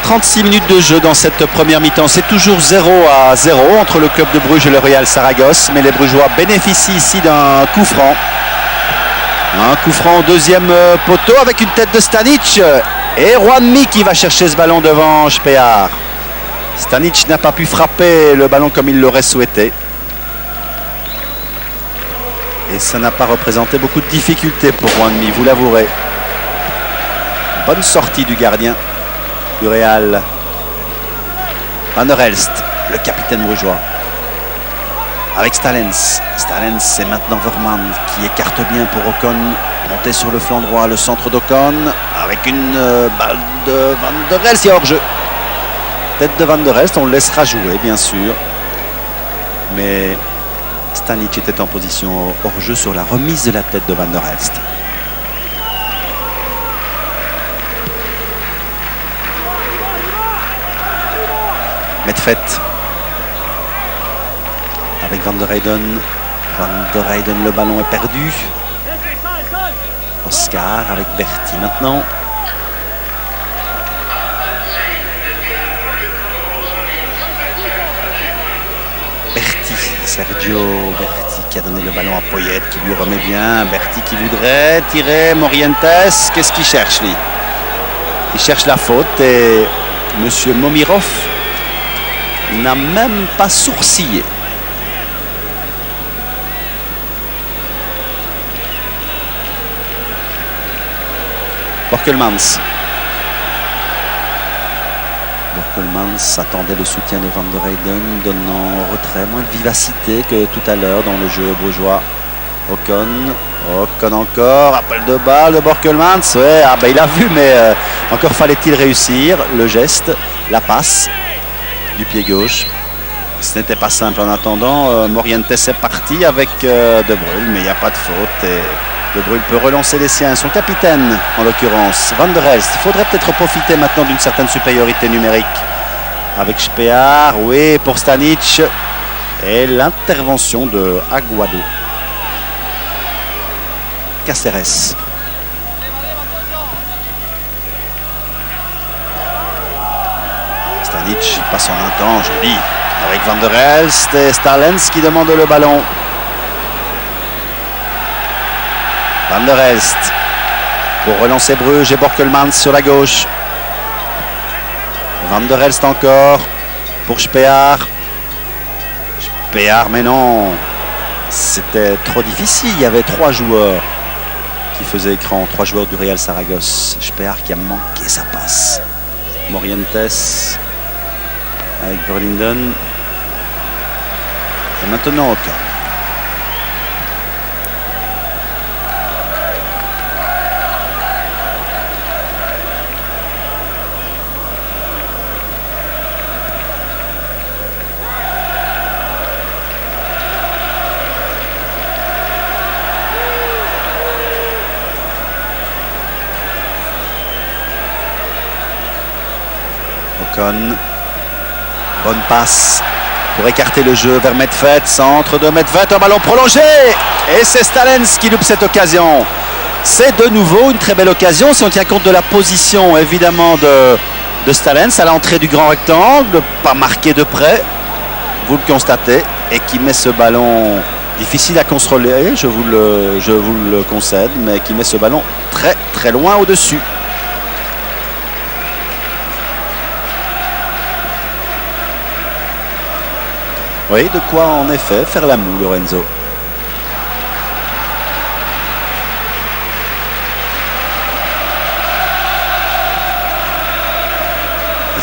Speaker 1: 36 minutes de jeu dans cette première mi-temps. C'est toujours 0-0 entre le club de Bruges et le Real Saragosse. Mais les Brugeois bénéficient ici d'un coup franc. Un coup franc au deuxième poteau avec une tête de Stanic. Et Juanmi qui va chercher ce ballon devant Spear. Stanic n'a pas pu frapper le ballon comme il l'aurait souhaité. Et ça n'a pas représenté beaucoup de difficultés pour Juanmi, vous l'avouerez. Bonne sortie du gardien du Real. Van der Elst, le capitaine brugeois. Avec Stalens. Stalens, c'est maintenant Vermaat qui écarte bien pour Ocon. Monté sur le flanc droit, le centre d'Ocon. Avec une balle de Van der Elst, il y a hors-jeu. Tête de Van der Elst, on le laissera jouer, bien sûr. Mais Stanic était en position hors-jeu sur la remise de la tête de Van der Elst. Medved avec Van der Heyden. Van der Heyden, le ballon est perdu. Oscar avec Berti maintenant. Berti, Sergio Berti qui a donné le ballon à Poyet, qui lui remet bien. Berti qui voudrait tirer. Morientes, qu'est-ce qu'il cherche lui? Il cherche la faute et Monsieur Momirov n'a même pas sourcillé. Borkelmans attendait le soutien de Van der Heyden, donnant en retrait moins de vivacité que tout à l'heure dans le jeu brugeois. Ocon encore, appel de balle de Borkelmans. Ouais, il a vu, mais encore fallait-il réussir le geste, la passe du pied gauche. Ce n'était pas simple en attendant. Morientes est parti avec De Bruyne, mais il n'y a pas de faute. Et De Bruyne peut relancer les siens, son capitaine en l'occurrence, Van der Elst. Il faudrait peut-être profiter maintenant d'une certaine supériorité numérique. Avec Spear, oui, pour Stanic. Et l'intervention de Aguado. Cáceres. Stanic passe en un temps, joli. Avec Van der Elst et Stalens qui demande le ballon. Van der Elst pour relancer Bruges et Borkelmans sur la gauche. Van der Elst encore pour Spear. Spear, mais non, c'était trop difficile. Il y avait 3 joueurs qui faisaient écran, 3 joueurs du Real Saragosse. Spear qui a manqué sa passe. Morientes avec Verlinden. Et maintenant Ocon. Ocon. Bonne passe pour écarter le jeu vers Medved. Centre de Medved, un ballon prolongé. Et c'est Stalens qui loupe cette occasion. C'est de nouveau une très belle occasion si on tient compte de la position évidemment de Stalens à l'entrée du grand rectangle, pas marqué de près, vous le constatez, et qui met ce ballon difficile à contrôler, je vous le concède, mais qui met ce ballon très très loin au-dessus. Oui, de quoi en effet faire la moue, Lorenzo.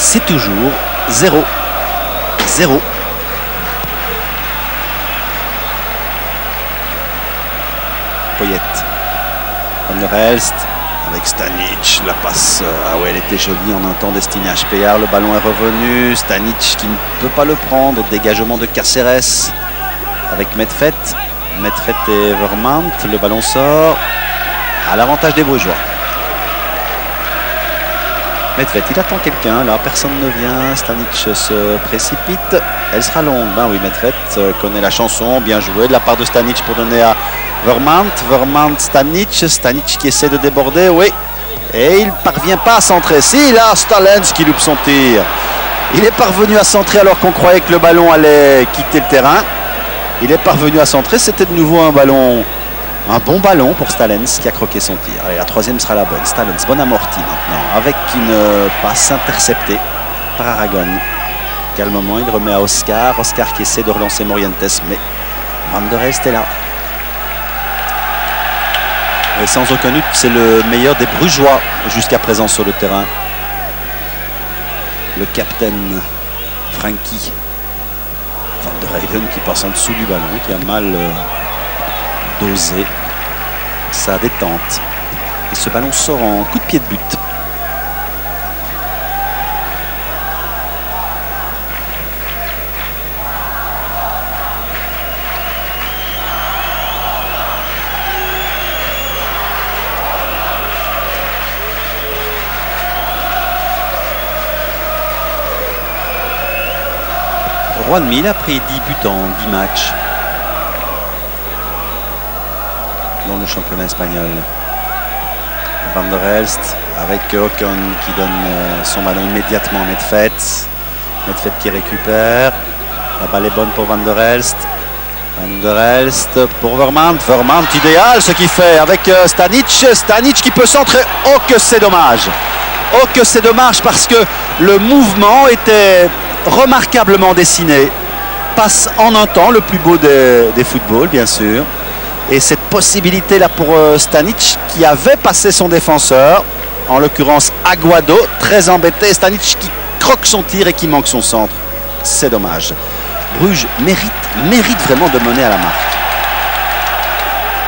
Speaker 1: C'est toujours 0-0. Poyet. Van der Elst avec Stanic. La passe, ah ouais, elle était jolie. On entend destinée à HPR. Le ballon est revenu. Stanic qui ne peut pas le prendre. Dégagement de Caceres avec Medved. Medved et Vermont. Le ballon sort à l'avantage des Brugeois. Medved, il attend quelqu'un, là, personne ne vient, Stanic se précipite, elle sera longue. Ben oui, Medved connaît la chanson, bien joué de la part de Stanic pour donner à Vermont, Stanic qui essaie de déborder, oui, et il ne parvient pas à centrer. Si, là, Stalens qui loupe son tir. Il est parvenu à centrer alors qu'on croyait que le ballon allait quitter le terrain. Il est parvenu à centrer, c'était de nouveau un bon ballon pour Stalens qui a croqué son tir. Allez, la troisième sera la bonne. Stalens, bonne amortie maintenant, avec une passe interceptée par Aragon. Calmement, il remet à Oscar. Oscar qui essaie de relancer Morientes, mais Van der Elst est là. Et sans aucun doute, c'est le meilleur des Brugeois jusqu'à présent sur le terrain. Le capitaine Frankie Van der Heyden qui passe en dessous du ballon, qui a mal dosé sa détente. Et ce ballon sort en coup de pied de but. Juan Mil a pris 10 buts en 10 matchs dans le championnat espagnol. Van der Elst avec Ocon qui donne son ballon immédiatement à Medved. Medved qui récupère. La balle est bonne pour Van der Elst. Van der Elst pour Vermont. Vermont idéal ce qu'il fait avec Stanic. Stanic qui peut centrer. Oh que c'est dommage. Oh que c'est dommage parce que le mouvement était remarquablement dessiné. Passe en un temps, le plus beau des footballs bien sûr. Et cette possibilité là pour Stanic qui avait passé son défenseur, en l'occurrence Aguado, très embêté. Stanic qui croque son tir et qui manque son centre. C'est dommage. Bruges mérite vraiment de mener à la marque.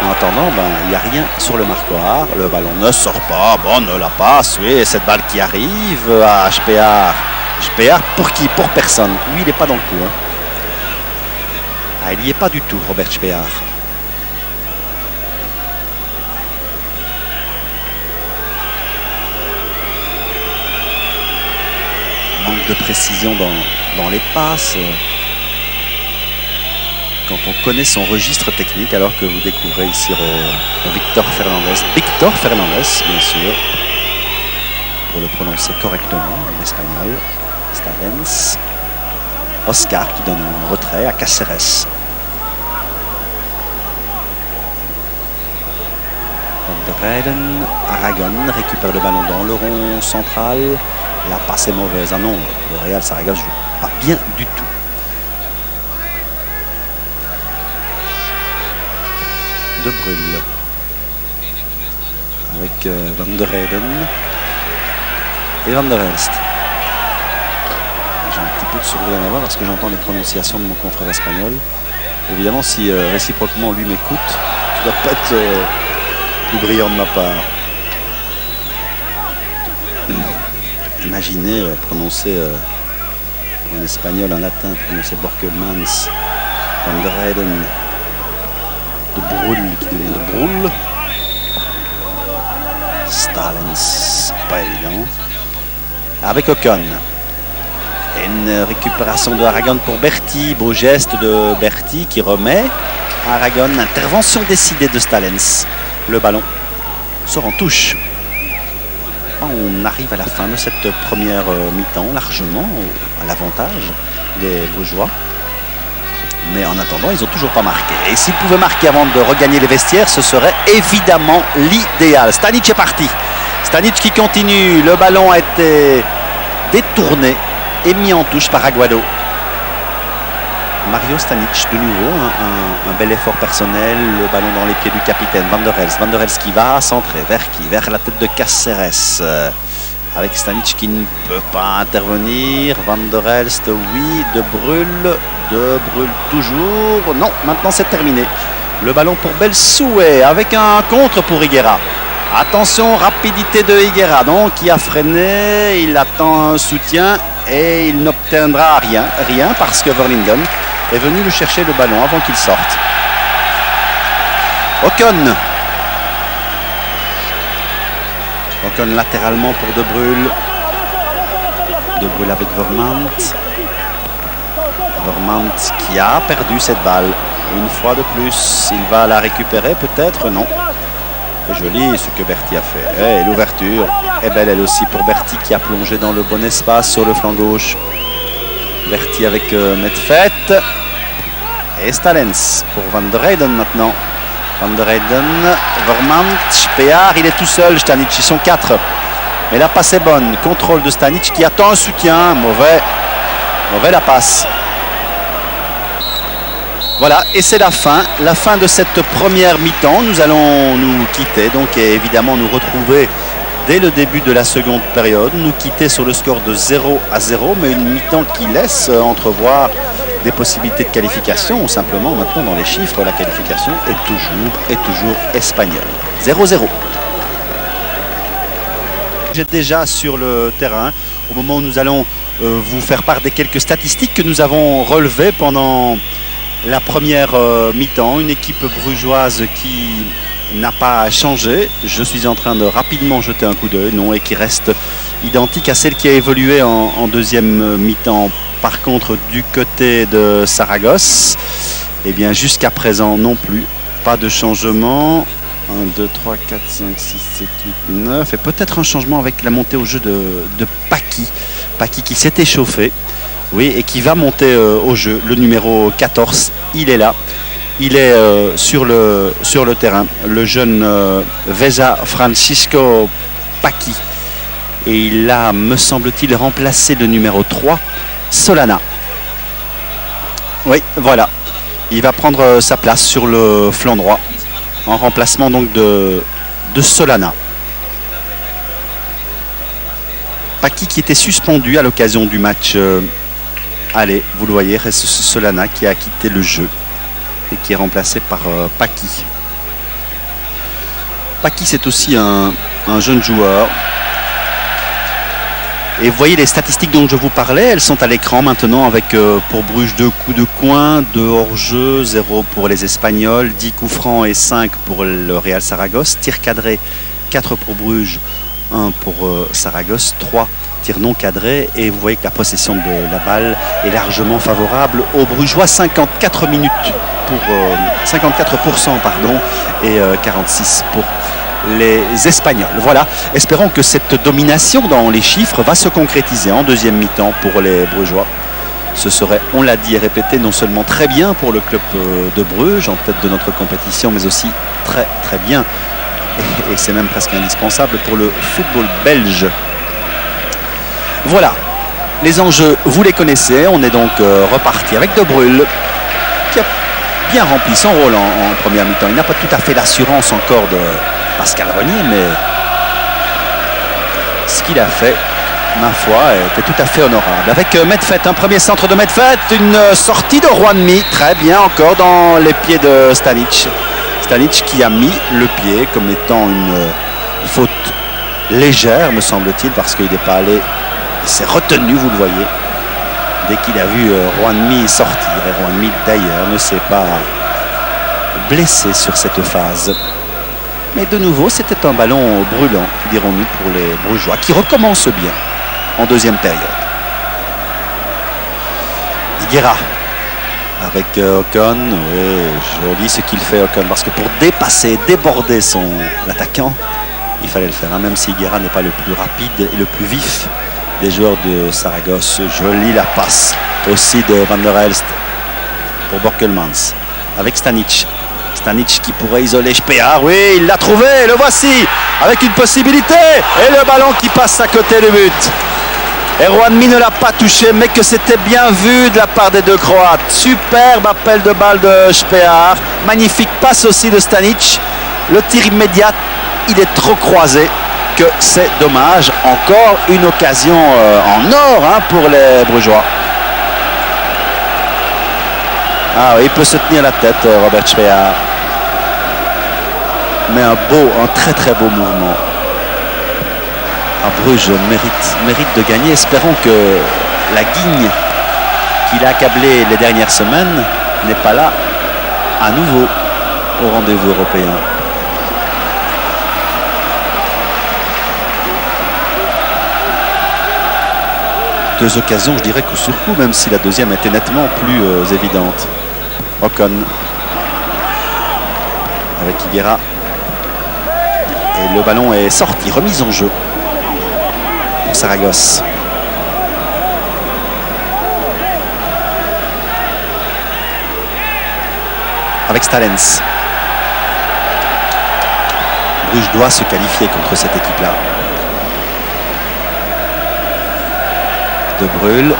Speaker 1: En attendant, il n'y a rien sur le marquoir. Le ballon ne sort pas. Bonne la passe. Oui, et cette balle qui arrive à HPR. HPR pour qui? Pour personne. Lui, il n'est pas dans le coup. Ah, il n'y est pas du tout, Robert HPR. Manque de précision dans les passes. Quand on connaît son registre technique, alors que vous découvrez ici Victor Fernandez. Victor Fernandez, bien sûr, pour le prononcer correctement en espagnol. Stalens. Oscar qui donne un retrait à Caceres. Van der Heyden. Aragon récupère le ballon dans le rond central. La passe est mauvaise. Ah non, le Real Saragosse joue pas bien du tout. De Bruyne avec Van der Heyden et Van der Elst. J'ai un petit peu de sourire à voir parce que j'entends les prononciations de mon confrère espagnol. Évidemment, si réciproquement lui m'écoute, ça ne doit pas être plus brillant de ma part. Imaginez prononcer en espagnol, en latin, prononcer Borkelmans, Van der Heyden, de Bruyne qui devient de Bruyne. Stalens, pas évident. Avec Ocon. Une récupération de Aragon pour Berti. Beau geste de Berti qui remet Aragon. Intervention décidée de Stalens. Le ballon sort en touche. On arrive à la fin de cette première mi-temps, largement à l'avantage des Brugeois. Mais en attendant, ils n'ont toujours pas marqué. Et s'ils pouvaient marquer avant de regagner les vestiaires, ce serait évidemment l'idéal. Stanic est parti. Stanic qui continue. Le ballon a été détourné et mis en touche par Aguado. Mario Stanic de nouveau, un bel effort personnel, le ballon dans les pieds du capitaine Van der Elst. Van der Elst qui va centrer vers qui? Vers la tête de Caceres. Avec Stanic qui ne peut pas intervenir. Van der Elst, oui. De Bruyne toujours. Non, maintenant c'est terminé. Le ballon pour Belsoué avec un contre pour Higuera. Attention, rapidité de Higuera, donc qui a freiné. Il attend un soutien et il n'obtiendra rien parce que Verlingen est venu lui chercher le ballon avant qu'il sorte. Ocon latéralement pour De Bruyne. De Bruyne avec Vermaat. Vermaat qui a perdu cette balle. Une fois de plus, il va la récupérer peut-être? Non. C'est joli ce que Berti a fait. Et l'ouverture est belle elle aussi pour Berti qui a plongé dans le bon espace sur le flanc gauche. Berti avec Medved. Et Stalens pour Van der Heyden maintenant. Van der Heyden, Vermaat, Spear, il est tout seul, Stanic, ils sont 4. Mais la passe est bonne. Contrôle de Stanic qui attend un soutien. Mauvais la passe. Voilà, et c'est la fin de cette première mi-temps. Nous allons nous quitter, donc et évidemment nous retrouver dès le début de la seconde période. Nous quitter sur le score de 0-0, mais une mi-temps qui laisse entrevoir des possibilités de qualification, ou simplement maintenant dans les chiffres, la qualification est toujours espagnole. 0-0. J'étais déjà sur le terrain au moment où nous allons vous faire part des quelques statistiques que nous avons relevées pendant la première mi-temps. Une équipe brugeoise qui n'a pas changé. Je suis en train de rapidement jeter un coup d'œil, non, et qui reste identique à celle qui a évolué en deuxième mi-temps. Par contre, du côté de Saragosse, eh bien jusqu'à présent non plus, pas de changement. 1, 2, 3, 4, 5, 6, 7, 8, 9. Et peut-être un changement avec la montée au jeu de Paki. Paki qui s'est échauffé. Oui, et qui va monter au jeu. Le numéro 14, il est là. Il est sur le terrain. Le jeune Vesa Francisco Paki. Et il a, me semble-t-il, remplacé le numéro 3, Solana. Oui, voilà. Il va prendre sa place sur le flanc droit. En remplacement donc de Solana. Paki qui était suspendu à l'occasion du match aller, vous le voyez, reste Solana qui a quitté le jeu et qui est remplacé par Paki. Paki, c'est aussi un jeune joueur. Et vous voyez les statistiques dont je vous parlais, elles sont à l'écran maintenant avec pour Bruges 2 coups de coin, 2 hors-jeu, 0 pour les Espagnols, 10 coups francs et 5 pour le Real Saragosse, tir cadré 4 pour Bruges, 1 pour Saragosse, 3 tirs non cadrés, et vous voyez que la possession de la balle est largement favorable aux Brugeois, 54 minutes pour 54% pardon, et 46 pour les Espagnols. Voilà, espérons que cette domination dans les chiffres va se concrétiser en deuxième mi-temps pour les Brugeois. Ce serait, on l'a dit et répété, non seulement très bien pour le club de Bruges en tête de notre compétition, mais aussi très très bien, et c'est même presque indispensable pour le football belge. Voilà, les enjeux, vous les connaissez. On est donc reparti avec De Bruyne qui a bien rempli son rôle en première mi-temps. Il n'a pas tout à fait l'assurance encore de Pascal Renier, mais ce qu'il a fait, ma foi, était tout à fait honorable. Avec Medved, un premier centre de Medved, une sortie de Juanmi, très bien encore dans les pieds de Stanic. Stanic qui a mis le pied comme étant une faute légère, me semble-t-il, parce qu'il n'est pas allé, il s'est retenu, vous le voyez, dès qu'il a vu Juanmi sortir. Et Juanmi, d'ailleurs, ne s'est pas blessé sur cette phase. Mais de nouveau, c'était un ballon brûlant, dirons-nous, pour les Brugeois, qui recommencent bien en deuxième période. Higuera avec Ocon. Oui, joli ce qu'il fait Ocon, parce que pour dépasser, déborder l'attaquant, il fallait le faire, hein, même si Higuera n'est pas le plus rapide et le plus vif des joueurs de Saragosse. Jolie la passe aussi de Van der Elst pour Borkelmans avec Stanic. Stanic qui pourrait isoler Spear. Oui, il l'a trouvé, le voici, avec une possibilité. Et le ballon qui passe à côté du but. Erwanmi ne l'a pas touché, mais que c'était bien vu de la part des deux Croates. Superbe appel de balle de Spear. Magnifique passe aussi de Stanic. Le tir immédiat, il est trop croisé, que c'est dommage. Encore une occasion en or, hein, pour les Brugeois. Ah oui, il peut se tenir la tête, Robert Spear. Mais un très très beau mouvement. Bruges mérite de gagner. Espérons que la guigne qu'il a accablée les dernières semaines n'est pas là à nouveau au rendez-vous européen. Deux occasions, je dirais coup sur coup, même si la deuxième était nettement plus évidente. Ocon avec Higuera. Et le ballon est sorti, remise en jeu pour Saragosse. Avec Stalens. Bruges doit se qualifier contre cette équipe-là. De Bruyne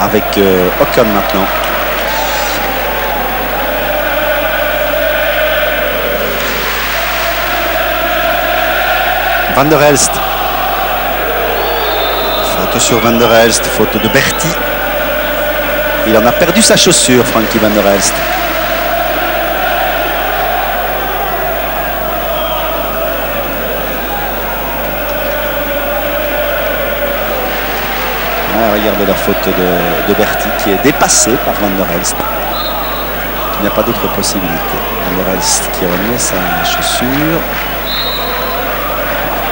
Speaker 1: avec Ocon maintenant. Van der Elst. Faute sur Van der Elst, faute de Berti. Il en a perdu sa chaussure, Frankie Van der Elst. Regardez la faute de Berti qui est dépassé par Van der Elst. Il n'y a pas d'autre possibilité. Van der Elst qui remet sa chaussure.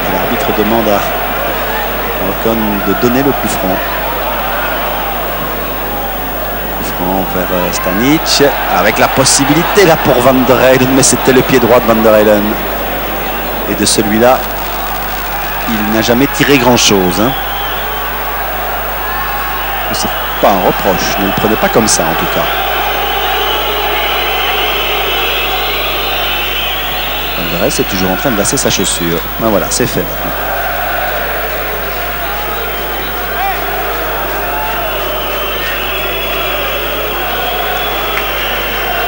Speaker 1: Et l'arbitre demande à Ocon de donner le coup franc. Coup franc vers Stanic. Avec la possibilité là pour Van der Heyden, mais c'était le pied droit de Van der Heyden. Et de celui-là, il n'a jamais tiré grand-chose, hein. C'est pas un reproche, ne le prenez pas comme ça en tout cas. Van der Elst est toujours en train de lasser sa chaussure. Ben voilà, c'est fait maintenant.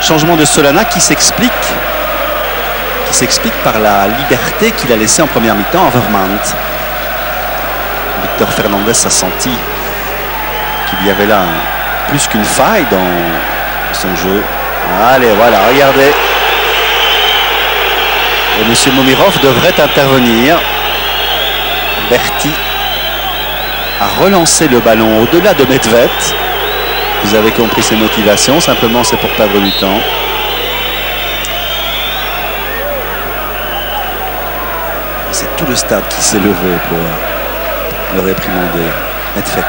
Speaker 1: Changement de Solana qui s'explique par la liberté qu'il a laissée en première mi-temps à Vermaat. Victor Fernandez a senti qu'il y avait là plus qu'une faille dans son jeu. Allez, voilà, regardez. Et M. Momirov devrait intervenir. Berti a relancé le ballon au-delà de Medved. Vous avez compris ses motivations, simplement c'est pour perdre du temps. C'est tout le stade qui s'est levé pour le réprimander. Medved.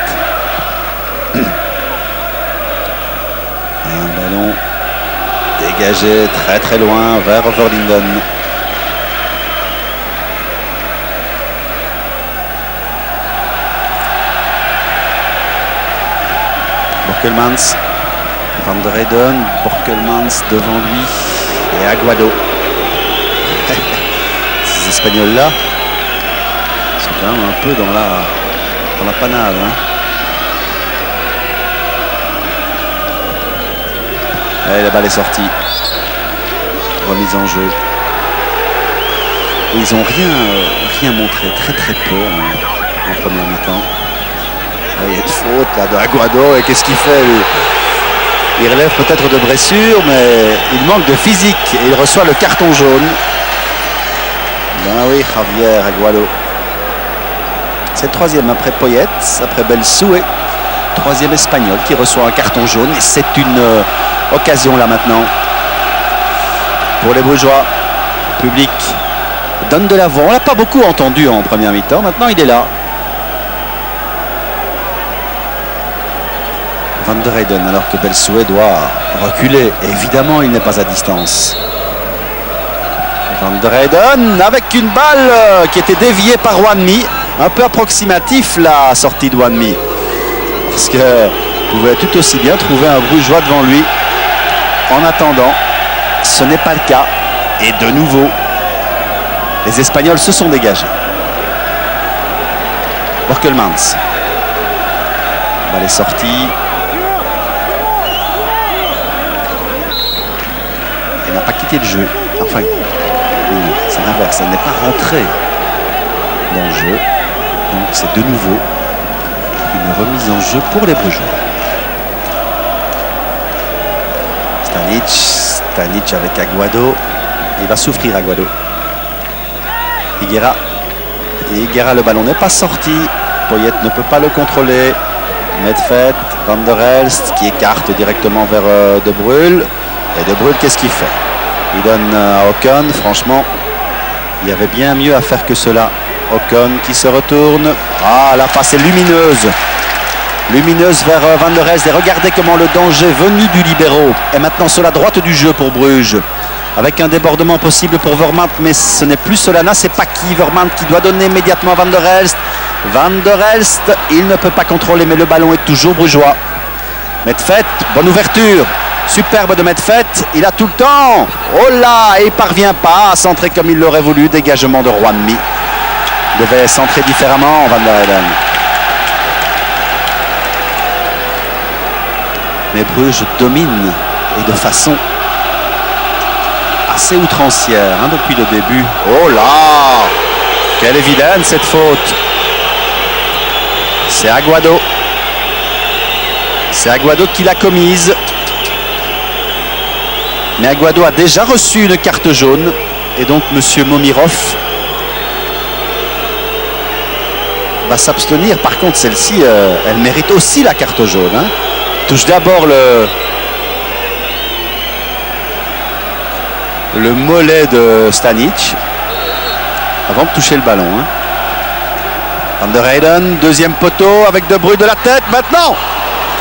Speaker 1: Un ballon dégagé très très loin vers Overlinden. Borkelmans, Van der Heyden, Borkelmans devant lui et Aguado. Ces Espagnols-là sont quand même un peu dans la panade, hein. Et la balle est sortie. Remise en jeu. Et ils n'ont rien montré, très très peu en première mi-temps. Il y a une faute là de Aguado et qu'est-ce qu'il fait lui? Il relève peut-être de blessure, mais il manque de physique et il reçoit le carton jaune. Ben oui, Javier Aguado. C'est le troisième après Poyet, après Belsoué. Troisième espagnol qui reçoit un carton jaune et c'est une occasion là maintenant pour les Brugeois. Le public donne de l'avant. On l'a pas beaucoup entendu en première mi-temps. Maintenant il est là. Van der Heyden, alors que Belsouet doit reculer. Évidemment, il n'est pas à distance. Van der Heyden avec une balle qui était déviée par Wanmi. Un peu approximatif la sortie de Wanmi. Parce qu'il pouvait tout aussi bien trouver un Brugeois devant lui. En attendant, ce n'est pas le cas. Et de nouveau, les Espagnols se sont dégagés. Borkelmans. Balle est sortie. Elle n'a pas quitté le jeu. Enfin, c'est l'inverse. Elle n'est pas rentrée dans le jeu. Donc c'est de nouveau une remise en jeu pour les Brugeois. Stanic avec Aguado. Il va souffrir Aguado. Higuera. Et Higuera, le ballon n'est pas sorti. Poyet ne peut pas le contrôler. Medved, Van der Elst qui écarte directement vers De Bruyne. Et De Bruyne, qu'est-ce qu'il fait? Il donne à Ocon. Franchement, il y avait bien mieux à faire que cela. Ocon qui se retourne. Ah, la passe est lumineuse. Lumineuse vers Van der Elst. Et regardez comment le danger venu du libéro est maintenant sur la droite du jeu pour Bruges. Avec un débordement possible pour Vermaat, mais ce n'est plus Solana, c'est Paki. Vermaat qui doit donner immédiatement à Van der Elst. Van der Elst, il ne peut pas contrôler, mais le ballon est toujours brugeois. Medved, bonne ouverture. Superbe de Medved, il a tout le temps. Oh là, et il ne parvient pas à centrer comme il l'aurait voulu. Dégagement de Wanmi. Devait centrer différemment, Van der Heyden. Mais Bruges domine, et de façon assez outrancière depuis le début. Oh là, quelle évidence cette faute. C'est Aguado. C'est Aguado qui l'a commise. Mais Aguado a déjà reçu une carte jaune. Et donc M. Momirov va s'abstenir. Par contre, celle-ci, elle mérite aussi la carte jaune. Touche d'abord le mollet de Stanic avant de toucher le ballon. Van der Heyden, deuxième poteau avec De Bruyne de la tête. Maintenant,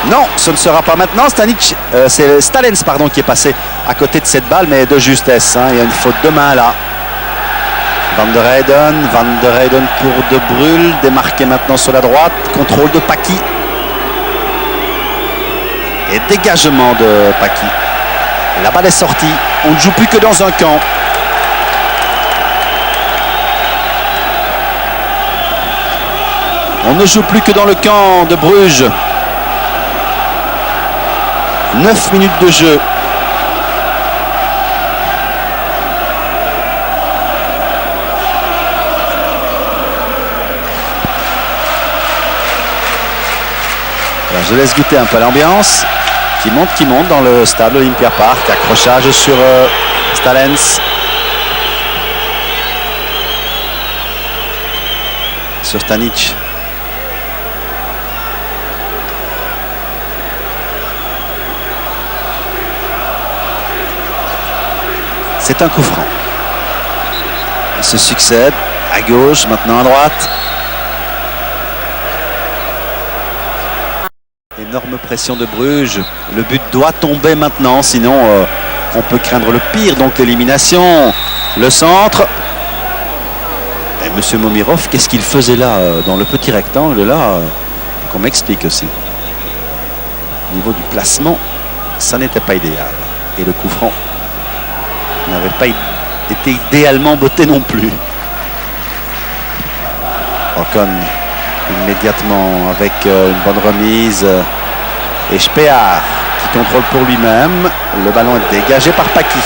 Speaker 1: non, ce ne sera pas maintenant. Stanic, c'est Stalens pardon, qui est passé à côté de cette balle, mais de justesse. Il y a une faute de main là. Van der Heyden pour De Bruyne, démarqué maintenant sur la droite. Contrôle de Paki. Et dégagement de Paki. La balle est sortie. On ne joue plus que dans un camp. On ne joue plus que dans le camp de Bruges. 9 minutes de jeu. Alors je laisse goûter un peu l'ambiance. Qui monte dans le stade Olympia Park. Accrochage sur Stalens. Sur Stanic. C'est un coup franc. Il se succède à gauche, maintenant à droite. Énorme pression de Bruges. Le but doit tomber maintenant, sinon on peut craindre le pire, donc l'élimination. Le centre. Et M. Momirov, qu'est-ce qu'il faisait là, dans le petit rectangle là, qu'on m'explique aussi. Au niveau du placement, ça n'était pas idéal. Et le coup franc n'avait pas été idéalement botté non plus. Ocon immédiatement avec une bonne remise. Et Spear qui contrôle pour lui-même. Le ballon est dégagé par Paki.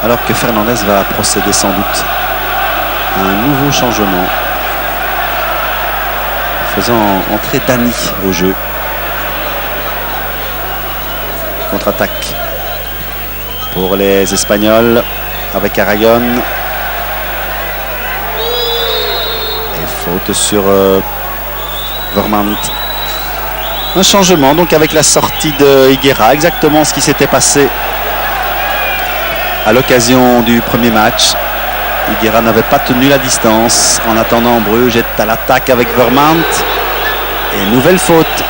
Speaker 1: Alors que Fernandez va procéder sans doute à un nouveau changement, faisant entrer Dani au jeu. Contre-attaque pour les Espagnols avec Aragon. Et faute sur Vermaat. Un changement donc avec la sortie de Higuera, exactement ce qui s'était passé à l'occasion du premier match. Higuera n'avait pas tenu la distance. En attendant, Bruges est à l'attaque avec Vermaat. Et nouvelle faute.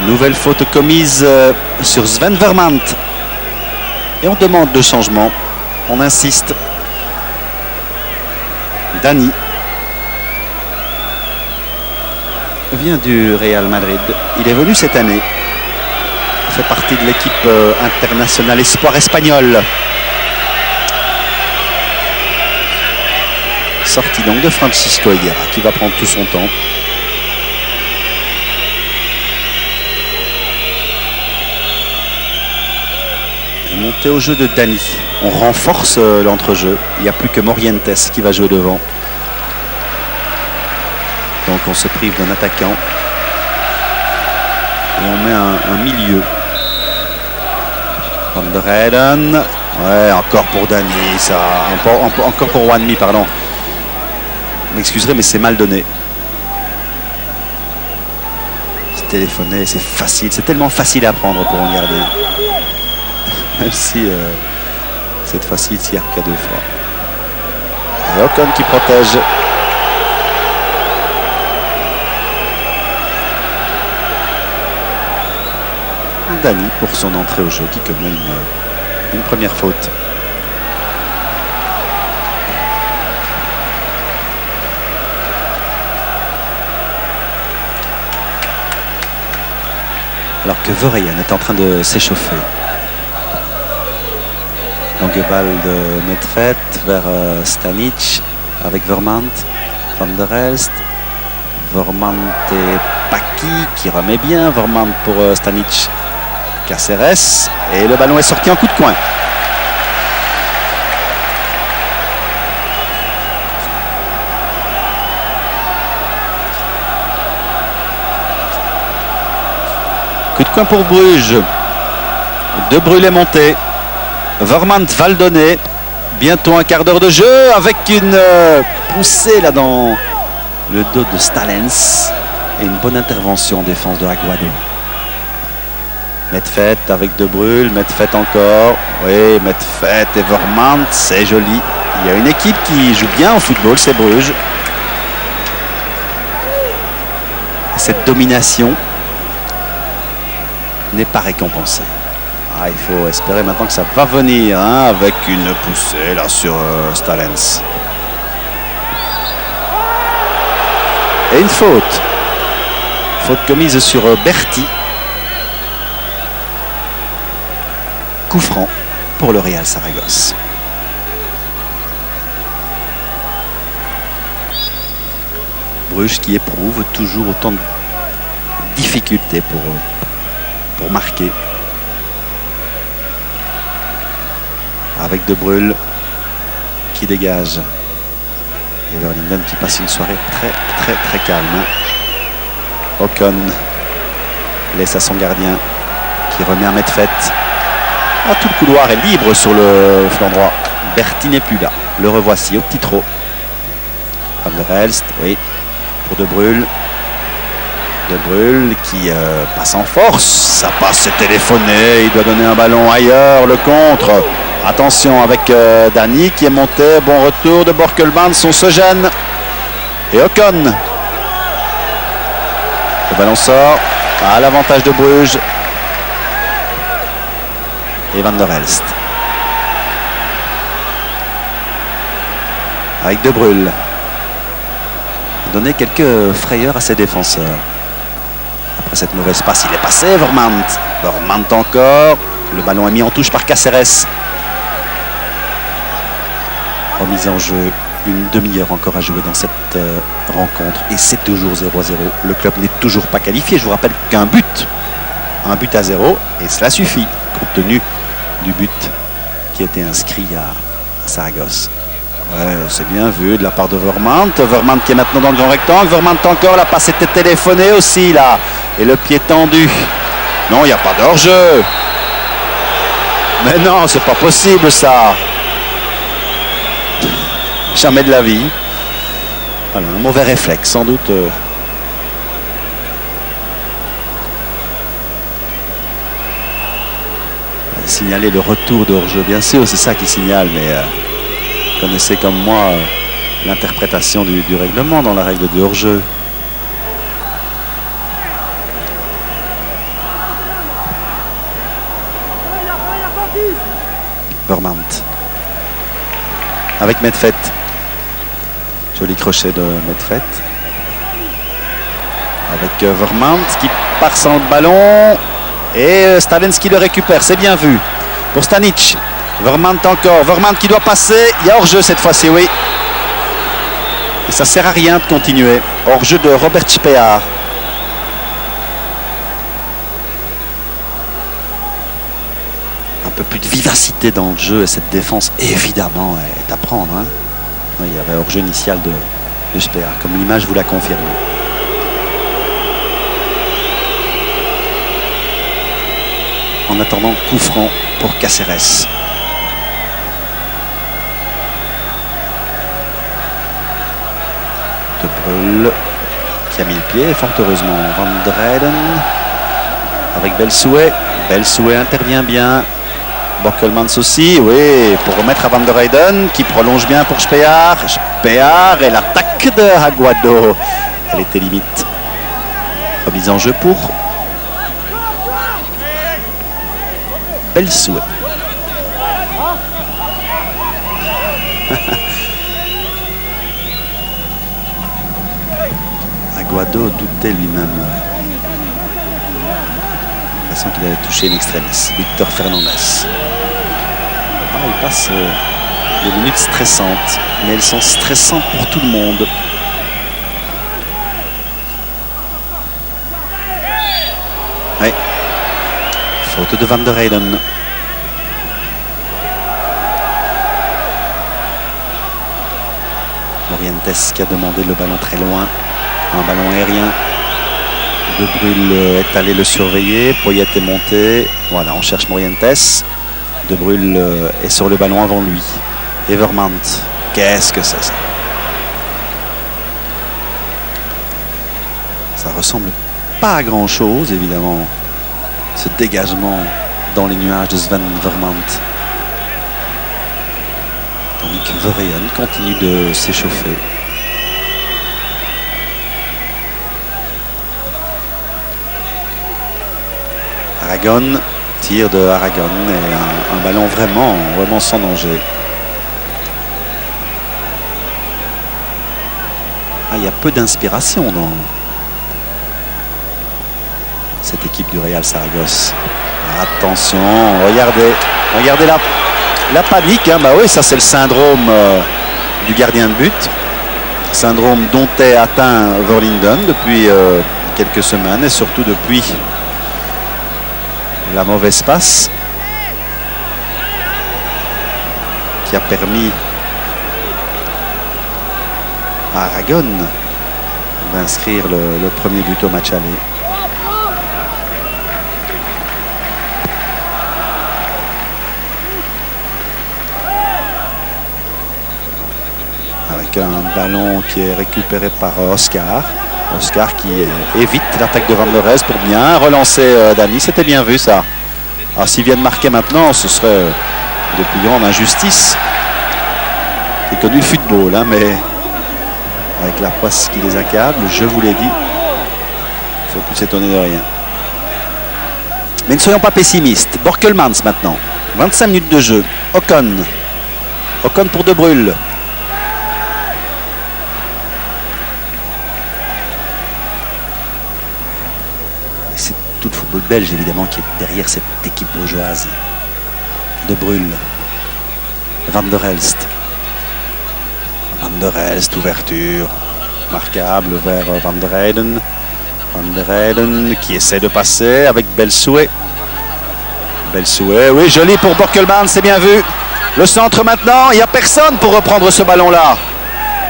Speaker 1: Nouvelle faute commise sur Sven Vermaat. Et on demande le changement. On insiste. Dani vient du Real Madrid. Il est venu cette année. Il fait partie de l'équipe internationale espoir espagnole. Sortie donc de Francisco Higuera qui va prendre tout son temps. Et montée au jeu de Dani. On renforce l'entrejeu. Il n'y a plus que Morientes qui va jouer devant. Donc on se prive d'un attaquant. Et on met un milieu. Van der Heyden. Ouais, encore pour Dani. Ça, encore pour Wanmi, pardon. Vous m'excuserez, mais c'est mal donné. C'est téléphoné, c'est facile. C'est tellement facile à prendre pour un gardien. Même si cette fois-ci, il tire qu'à 2 fois. Et Ocon qui protège. Dani pour son entrée au jeu qui commet une première faute. Alors que Verheyen est en train de s'échauffer. Longue balle de Medved vers Stanic avec Vermaat, Van der Elst, Vermaat et Paki qui remet bien, Vermaat pour Stanic, Caceres et le ballon est sorti en coup de coin. Coup de coin pour Bruges. De Brûle est monté. Vermaat va le donner. Bientôt un quart d'heure de jeu avec une poussée là dans le dos de Stalens. Et une bonne intervention en défense de Aguado. Medved avec De Bruyne. Medved encore. Oui, Medved et Vermaat, c'est joli. Il y a une équipe qui joue bien au football, c'est Bruges. Et cette domination n'est pas récompensée. Ah, il faut espérer maintenant que ça va venir avec une poussée là sur Stalens. Et une faute. Faute commise sur Berti. Coup franc pour le Real Saragosse. Bruges qui éprouve toujours autant de difficultés pour marquer. Avec De Bruyne qui dégage. Et Verlinden qui passe une soirée très calme. Ocon laisse à son gardien qui remet un Medved. Ah, tout le couloir est libre sur le flanc droit. Berti n'est plus là. Le revoici au petit trot. Van der Elst, oui, pour De Bruyne. De Bruyne qui passe en force. Ça passe, c'est téléphoné. Il doit donner un ballon ailleurs. Le contre. Attention avec Dani qui est monté. Bon retour de Borkelmans. On se gêne. Et Ocon. Le ballon sort à l'avantage de Bruges. Et Van der Elst. Avec De Bruyne. Donner quelques frayeurs à ses défenseurs. Après cette mauvaise passe, il est passé. Vermaat. Vermaat encore. Le ballon est mis en touche par Caceres. Remise en jeu. Une demi-heure encore à jouer dans cette rencontre. Et c'est toujours 0-0. Le club n'est toujours pas qualifié. Je vous rappelle qu'un but. Un but à 0. Et cela suffit. Compte tenu du but qui a été inscrit à Saragosse. Ouais, c'est bien vu de la part de Vermaat. Vermaat qui est maintenant dans le grand rectangle. Vermaat encore. La passe était téléphonée aussi là. Et le pied tendu. Non, il n'y a pas d'hors-jeu. Mais non, c'est pas possible ça. Jamais de la vie. Voilà, un mauvais réflexe, sans doute. Signaler le retour de hors-jeu, bien sûr, c'est ça qui signale, mais connaissez comme moi l'interprétation du règlement dans la règle du hors-jeu. Vermaat avec Medved. Joli crochet de Medved. Avec Vermaat qui part sans le ballon. Et Stalenski le récupère. C'est bien vu pour Stanic. Vermaat encore. Vermaat qui doit passer. Il y a hors-jeu cette fois-ci, oui. Et ça sert à rien de continuer. Hors-jeu de Robert Speaar. Un peu plus de vivacité dans le jeu et cette défense, évidemment, est à prendre. Hein. Oui, il y avait hors-jeu initial de Speaar, comme l'image vous l'a confirmé. En attendant, coup franc pour Caceres. De Bruyl qui a mis le pied, fort heureusement. Van der Heyden avec Belsouet. Belsouet intervient bien. Borkelmans aussi, oui, pour remettre à Van der Heyden qui prolonge bien pour Speaar. Speaar et l'attaque de Aguado. Elle était limite. Remise en jeu pour Belsouet. Aguado doutait lui-même. L'impression qu'il avait touché l'extrémiste. Victor Fernandez. Il passe des minutes stressantes, mais elles sont stressantes pour tout le monde. Oui. Faute de Van der Heyden. Morientes qui a demandé le ballon très loin. Un ballon aérien. De Bruyl est allé le surveiller. Poyet est monté. Voilà, on cherche Morientes. De Bruyl est sur le ballon avant lui. Et Vermaat. Qu'est-ce que c'est ça? Ça ressemble pas à grand chose, évidemment. Ce dégagement dans les nuages de Sven Vermaat. Tandis que Verheyen continue de s'échauffer. Aragon, tir de Aragon et un ballon vraiment sans danger. Il y a peu d'inspiration dans cette équipe du Real Saragosse. Attention, regardez la panique. Hein. Bah oui, ça c'est le syndrome du gardien de but. Syndrome dont est atteint Verlinden depuis quelques semaines et surtout depuis la mauvaise passe qui a permis à Aragon d'inscrire le premier but au match aller. Avec un ballon qui est récupéré par Oscar. Oscar qui évite l'attaque de Van der Heyden pour bien relancer Dani. C'était bien vu ça. Alors s'il vient de marquer maintenant, ce serait de plus grande injustice. J'ai connu le football, hein, mais avec la poisse qui les accable, je vous l'ai dit, il ne faut plus s'étonner de rien. Mais ne soyons pas pessimistes. Borkelmans maintenant. 25 minutes de jeu. Ocon pour De Bruyl. C'est tout le football belge évidemment qui est derrière cette équipe bourgeoise. De Bruyl. Van der Elst. Van der Elst, ouverture marquable vers Van der Heyden. Van der Heyden qui essaie de passer avec Belsouet. Belsouet, oui, joli pour Borkelmans, c'est bien vu. Le centre maintenant, il n'y a personne pour reprendre ce ballon-là.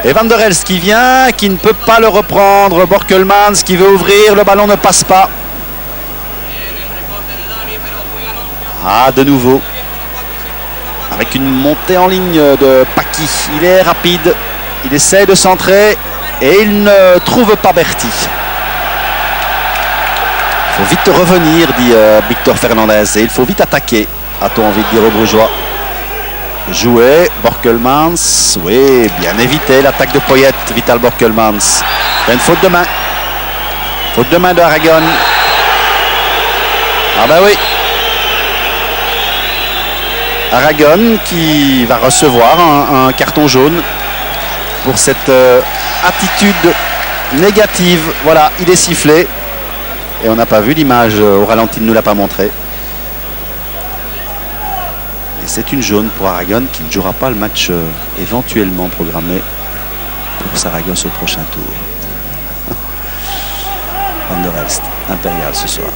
Speaker 1: Et Van der Elst qui vient, qui ne peut pas le reprendre. Borkelmans qui veut ouvrir, le ballon ne passe pas. Ah, de nouveau. Avec une montée en ligne de Paki. Il est rapide, il essaie de centrer et il ne trouve pas Berti. Il faut vite revenir, dit Victor Fernandez, et il faut vite attaquer, a-t-on envie de dire aux Brugeois. joué. Borkelmans, oui, bien évité l'attaque de Poyet, Vital Borkelmans. Une faute de main. Faute de main de Aragon. Ah ben oui. Aragon qui va recevoir un carton jaune pour cette attitude négative. Voilà, il est sifflé. Et on n'a pas vu l'image au ralenti, ne nous l'a pas montré. Et c'est une jaune pour Aragon qui ne jouera pas le match éventuellement programmé pour Saragosse au prochain tour. Van der Elst, Impérial ce soir.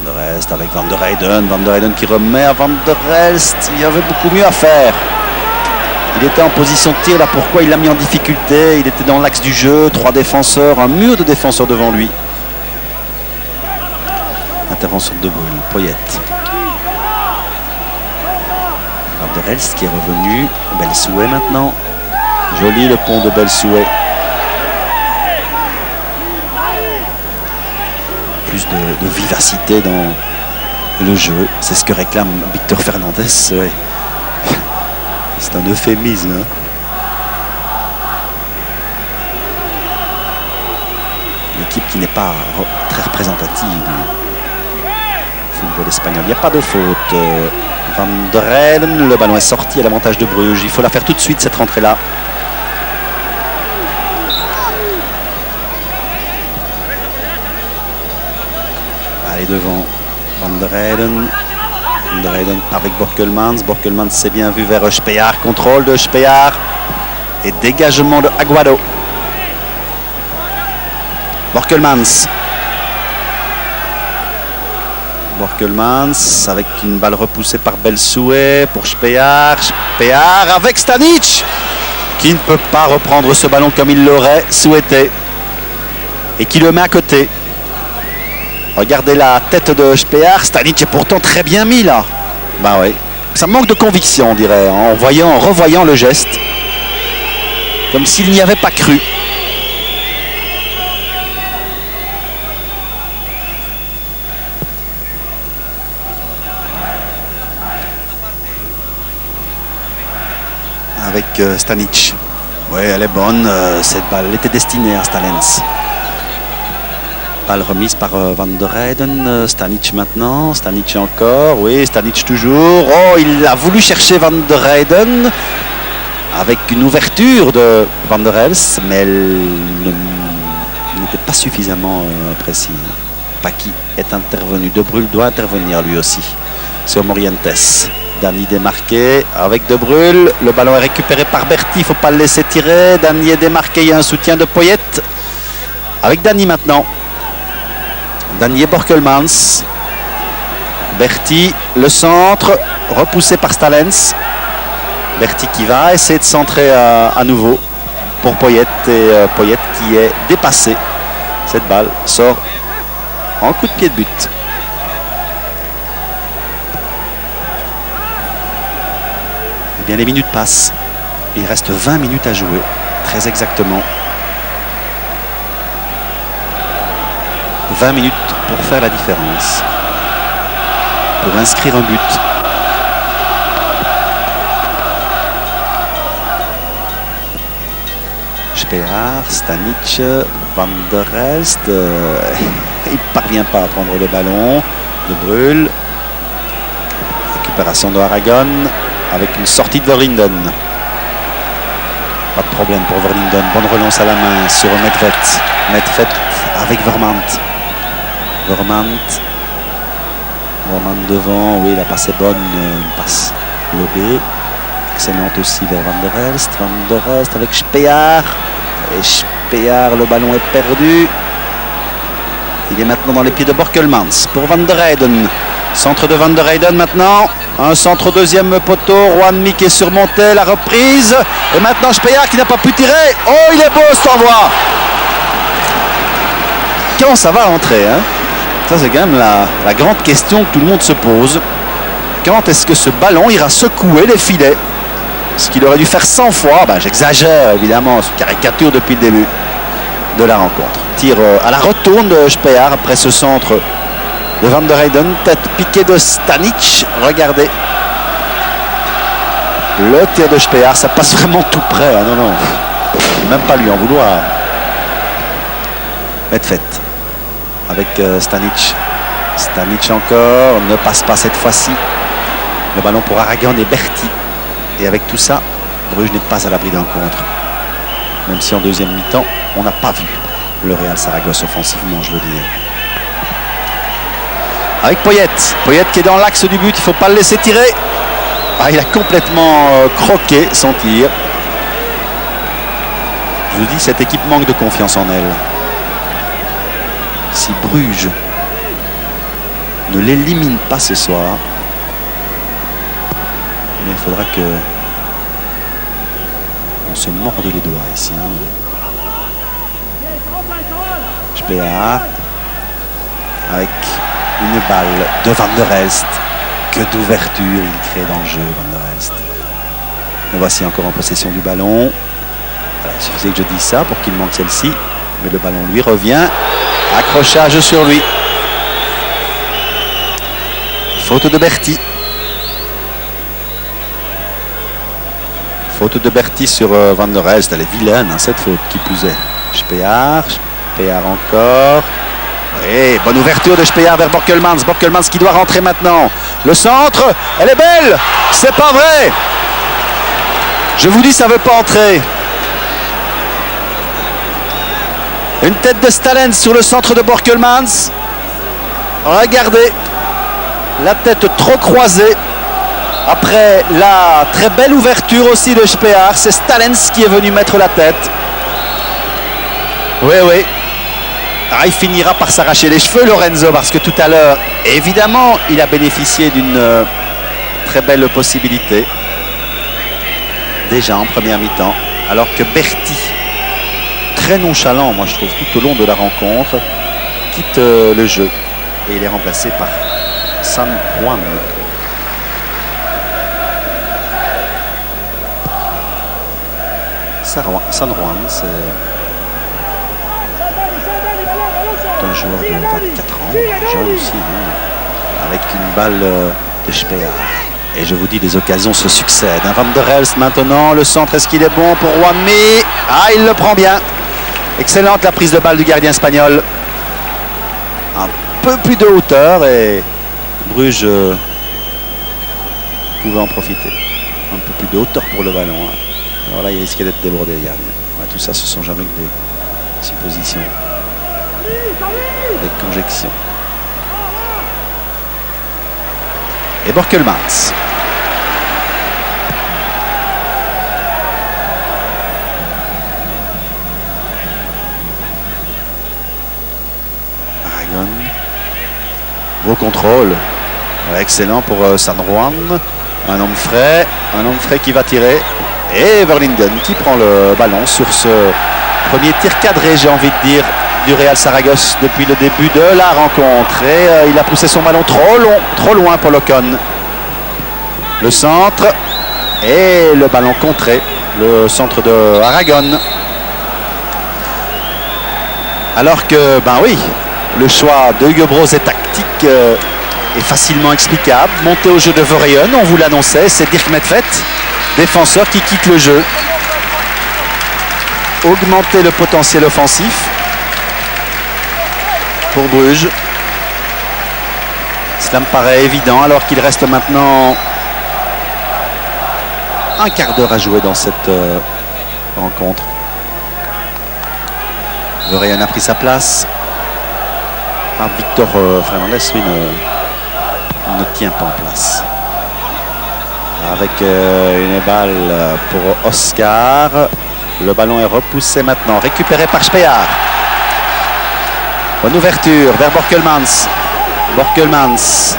Speaker 1: Van der Elst avec Van der Heyden. Van der Heyden qui remet à Van der Elst. Il y avait beaucoup mieux à faire. Il était en position de tir, là pourquoi il l'a mis en difficulté. Il était dans l'axe du jeu, 3 défenseurs, un mur de défenseurs devant lui. Intervention de Bruyne, Poyet. Van der Elst qui est revenu. Belsouet maintenant. Joli le pont de Belsouet. Plus de vivacité dans le jeu. C'est ce que réclame Victor Fernandez. Ouais. C'est un euphémisme. Hein. Une équipe qui n'est pas très représentative du football espagnol. Il n'y a pas de faute. Van der Heyden, le ballon est sorti à l'avantage de Bruges. Il faut la faire tout de suite cette rentrée-là. Allez devant Van der Heyden. Van der Heyden avec Borkelmans. Borkelmans s'est bien vu vers Spear. Contrôle de Spear. Et dégagement de Aguado. Borkelmans. Borkelmans avec une balle repoussée par Belsouet pour Spear. Spear avec Stanic qui ne peut pas reprendre ce ballon comme il l'aurait souhaité. Et qui le met à côté. Regardez la tête de Spear. Stanic est pourtant très bien mis là. Bah oui. Ça manque de conviction, on dirait, en revoyant le geste. Comme s'il n'y avait pas cru. Avec Stanic. Oui, elle est bonne. Cette balle était destinée à Stalens. Balle remise par Van der Heyden. Stanic maintenant. Stanic encore. Oui, Stanic toujours. Oh, il a voulu chercher Van der Heyden avec une ouverture de Van der Elst, mais elle n'était pas suffisamment précise. Paqui est intervenu. De Bruyne doit intervenir lui aussi sur Morientes. Dany démarqué avec De Bruyne. Le ballon est récupéré par Berti. Il ne faut pas le laisser tirer. Dany est démarqué. Il y a un soutien de Poyet. Avec Dany maintenant. Dany et Borkelmans. Berti, le centre, repoussé par Stalens. Berti qui va essayer de centrer à nouveau pour Poyet. Et Poyet qui est dépassé. Cette balle sort en coup de pied de but. Eh bien, les minutes passent. Il reste 20 minutes à jouer, très exactement. 20 minutes pour faire la différence, pour inscrire un but. Spear, Stanic, Van der Elst. Il ne parvient pas à prendre le ballon. De Bruyne. Récupération de Aragon avec une sortie de Verlinden. Pas de problème pour Verlinden. Bonne relance à la main sur Medved. Medved avec Vermand. Vermand devant, oui, la passe est bonne, une passe lobée. Excellente aussi vers Van der Elst. Van der Elst avec Spear. Et Spear, le ballon est perdu. Il est maintenant dans les pieds de Borkelmans pour Van der Heyden. Centre de Van der Heyden maintenant. Un centre au deuxième poteau. Juan Mi qui est surmonté. La reprise. Et maintenant Spear qui n'a pas pu tirer. Oh, il est beau cet envoi. Quand ça va entrer, hein? Ça, c'est quand même la grande question que tout le monde se pose. Quand est-ce que ce ballon ira secouer les filets? Ce qu'il aurait dû faire 100 fois. Ben, j'exagère évidemment, c'est une caricature depuis le début de la rencontre. Tir à la retourne de Spear après ce centre de Van der Heyden. Tête piquée de Stanic. Regardez. Le tir de Speer, ça passe vraiment tout près. Ah non, non. Même pas lui en vouloir. Medved avec Stanic. Stanic encore, ne passe pas cette fois-ci. Le ballon pour Aragon et Berti. Et avec tout ça, Bruges n'est pas à l'abri d'un contre. Même si en deuxième mi-temps, on n'a pas vu le Real Saragosse offensivement, je veux dire. Avec Poyet. Poyet qui est dans l'axe du but, il ne faut pas le laisser tirer. Ah, il a complètement croqué son tir. Je vous dis, cette équipe manque de confiance en elle. Si Bruges ne l'élimine pas ce soir, mais il faudra que on se morde les doigts ici. Speer avec une balle de Van der Elst. Que d'ouverture il crée dans le jeu, Van der Elst. Et voici encore en possession du ballon. Voilà, il suffisait que je dise ça pour qu'il manque celle-ci. Mais le ballon lui revient. Accrochage sur lui. Faute de Berti. Faute de Berti sur Van der Elst. Elle est vilaine, hein, cette faute qui plus est. Speer encore. Et bonne ouverture de Speer vers Borkelmans. Borkelmans qui doit rentrer maintenant. Le centre, elle est belle. C'est pas vrai. Je vous dis, ça veut pas entrer. Une tête de Stalens sur le centre de Borkelmans. Regardez. La tête trop croisée. Après la très belle ouverture aussi de Speer. C'est Stalens qui est venu mettre la tête. Oui, oui. Ah, il finira par s'arracher les cheveux, Lorenzo, parce que tout à l'heure, évidemment, il a bénéficié d'une très belle possibilité. Déjà en première mi-temps. Alors que Berti, très nonchalant, moi je trouve, tout au long de la rencontre, quitte le jeu. Et il est remplacé par San Juan. San Juan, c'est un joueur de 24 ans, jeune aussi, hein, avec une balle de Speer. Et je vous dis, les occasions se succèdent. Van der Elst maintenant, le centre, est-ce qu'il est bon pour Juanmi? Ah, il le prend bien. Excellente la prise de balle du gardien espagnol. Un peu plus de hauteur et Bruges pouvait en profiter. Un peu plus de hauteur pour le ballon. Hein. Alors là, il risquait d'être débordé, le gardien. Ouais, tout ça, ce sont jamais que des suppositions. Des conjections. Et Borkelmans. Aragon. Beau contrôle. Excellent pour San Juan. Un homme frais qui va tirer. Et Verlingen qui prend le ballon sur ce premier tir cadré, j'ai envie de dire, du Real Saragosse depuis le début de la rencontre. Et il a poussé son ballon trop loin pour Locon. Le centre et le ballon contré. Le centre de Aragon. Alors que, ben oui, le choix de Hugo Broz est tactique est facilement explicable. Monter au jeu de Verein, on vous l'annonçait, c'est Dirk Medved, défenseur qui quitte le jeu. Augmenter le potentiel offensif pour Bruges. Cela me paraît évident alors qu'il reste maintenant un quart d'heure à jouer dans cette rencontre. Verein a pris sa place. Ah, Victor Fernandez, oui, ne tient pas en place. Avec une balle pour Oscar. Le ballon est repoussé maintenant. Récupéré par Speer. Bonne ouverture vers Borkelmans. Borkelmans.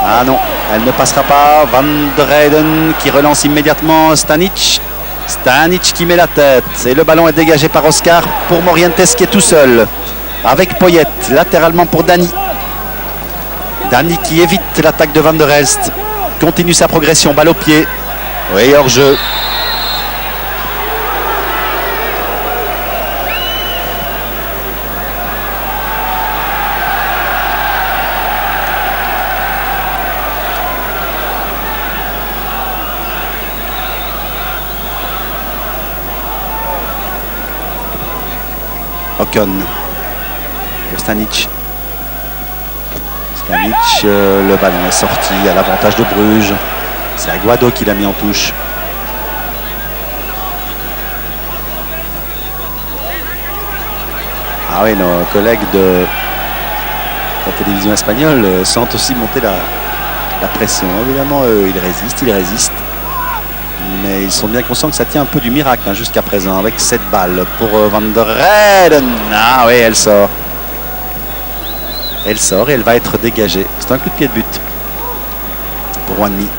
Speaker 1: Ah non, elle ne passera pas. Van der Eyden qui relance immédiatement Stanic. Stanic qui met la tête. Et le ballon est dégagé par Oscar pour Morientes qui est tout seul. Avec Poyet, latéralement pour Dani. Dani qui évite l'attaque de Van der Elst. Continue sa progression, balle au pied. Oui, hors jeu. Ocon. Stanic. Le ballon est sorti à l'avantage de Bruges. C'est Aguado qui l'a mis en touche. Ah oui, nos collègues de la télévision espagnole sentent aussi monter la pression. Évidemment, ils résistent. Mais ils sont bien conscients que ça tient un peu du miracle jusqu'à présent avec cette balle pour Van der Heyden. Ah oui, elle sort. Elle sort et elle va être dégagée. C'est un coup de pied de but pour Wanmi.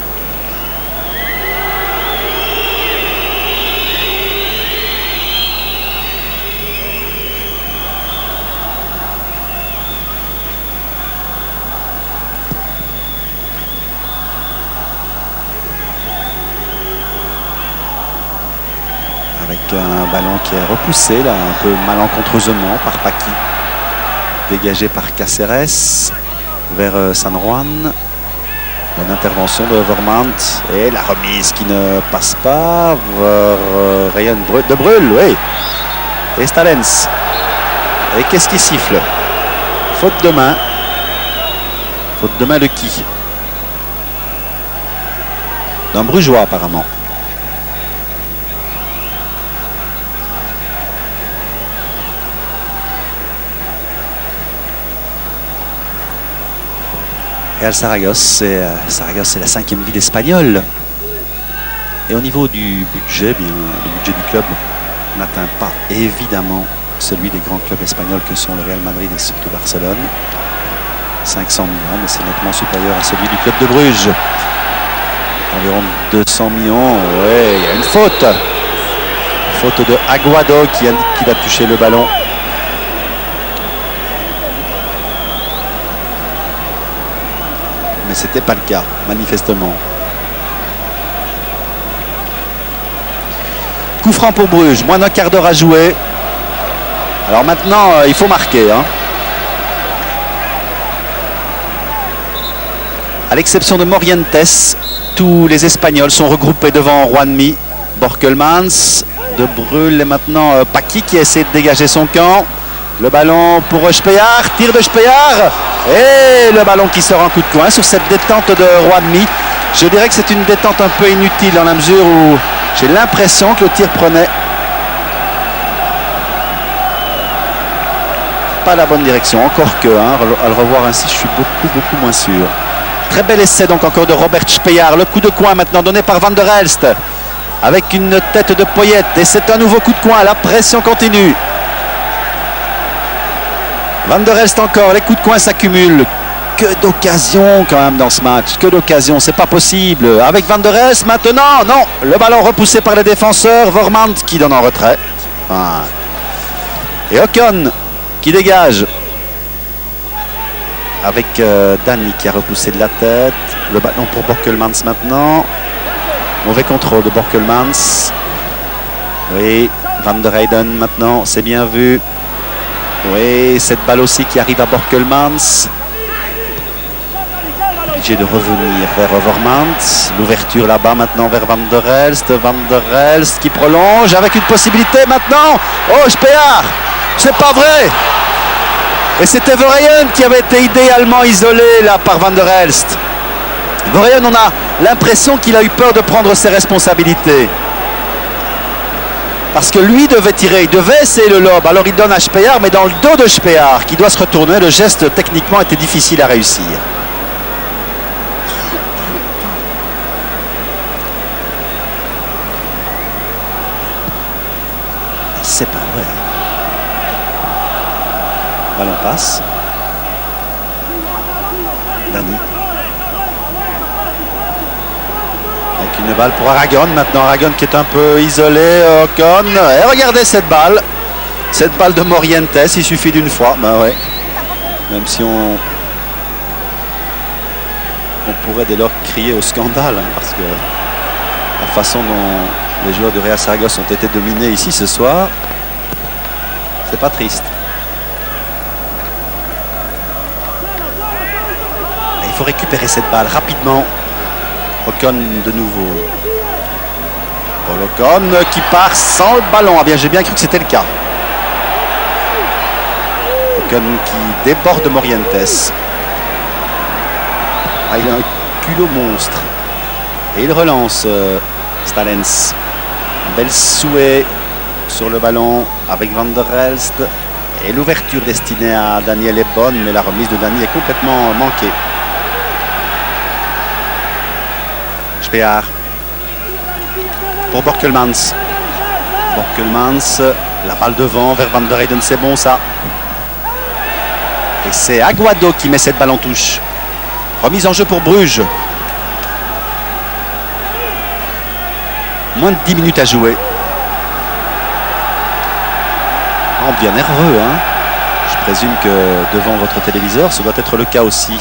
Speaker 1: Avec un ballon qui est repoussé là, un peu malencontreusement par Paqui. Dégagé par Caceres vers San Juan. Bonne intervention de Vermaat. Et la remise qui ne passe pas vers Ryan de Bruyne, oui. Et Stalens. Et qu'est-ce qui siffle? Faute de main. Faute de main de qui? D'un Brugeois apparemment. Real Saragosse, Saragosse c'est la 5e ville espagnole. Et au niveau du budget, bien, le budget du club n'atteint pas évidemment celui des grands clubs espagnols que sont le Real Madrid et surtout Barcelone. 500 millions, mais c'est nettement supérieur à celui du club de Bruges. Environ 200 millions, ouais, il y a une faute. Faute de Aguado qui indique qu'il a touché le ballon. Mais c'était pas le cas, manifestement. Coup franc pour Bruges, moins d'un quart d'heure à jouer. Alors maintenant, il faut marquer. À l'exception de Morientes, tous les Espagnols sont regroupés devant Wanmi. Borkelmans, De Bruyne et maintenant Paqui qui essaie de dégager son camp. Le ballon pour Speyer, tir de Speyer. Et le ballon qui sort en coup de coin sur cette détente de Wanmi. Je dirais que c'est une détente un peu inutile dans la mesure où j'ai l'impression que le tir prenait pas la bonne direction. Encore que, à le revoir ainsi, je suis beaucoup moins sûr. Très bel essai donc encore de Robert Speyer. Le coup de coin maintenant donné par Van der Elst avec une tête de Poyet. Et c'est un nouveau coup de coin. La pression continue. Van der Elst encore, les coups de coin s'accumulent. Que d'occasions quand même dans ce match, que d'occasions, c'est pas possible. Avec Van der Elst maintenant, non, le ballon repoussé par les défenseurs, Vermaat qui donne en retrait. Et Ocon qui dégage. Avec Dani qui a repoussé de la tête. Le ballon pour Borkelmans maintenant. Mauvais contrôle de Borkelmans. Oui, Van der Heyden maintenant, c'est bien vu. Oui, cette balle aussi qui arrive à Borkelmans. Obligé de revenir vers Vermaat. L'ouverture là-bas maintenant vers Van der Elst. Van der Elst qui prolonge avec une possibilité maintenant. Oh, Speyer, c'est pas vrai. Et c'était Verheyen qui avait été idéalement isolé là par Van der Elst. Verheyen, on a l'impression qu'il a eu peur de prendre ses responsabilités. Parce que lui devait tirer, il devait essayer le lob. Alors il donne à Speyer, mais dans le dos de Speyer, qui doit se retourner, le geste techniquement était difficile à réussir. C'est pas vrai. Ballon passe. Dani. Avec une balle pour Aragon. Maintenant Aragon qui est un peu isolé. Ocon. Et regardez cette balle. Cette balle de Morientes. Il suffit d'une fois. Ben ouais. Même si on pourrait dès lors crier au scandale. Parce que la façon dont les joueurs du Real Saragosse ont été dominés ici ce soir, c'est pas triste. Il faut récupérer cette balle rapidement. Ocon de nouveau. Paul Ocon qui part sans le ballon. Ah bien, j'ai bien cru que c'était le cas. Ocon qui déborde Morientes. Ah, il a un culot monstre. Et il relance Stalens. Bel souhait sur le ballon avec Van der Elst. Et l'ouverture destinée à Daniel est bonne, mais la remise de Dani est complètement manquée. Spear pour Borkelmans. Borkelmans, la balle devant vers Van der Heyden, c'est bon ça. Et c'est Aguado qui met cette balle en touche. Remise en jeu pour Bruges. Moins de 10 minutes à jouer. Oh, bien nerveux, hein. Je présume que devant votre téléviseur, ce doit être le cas aussi.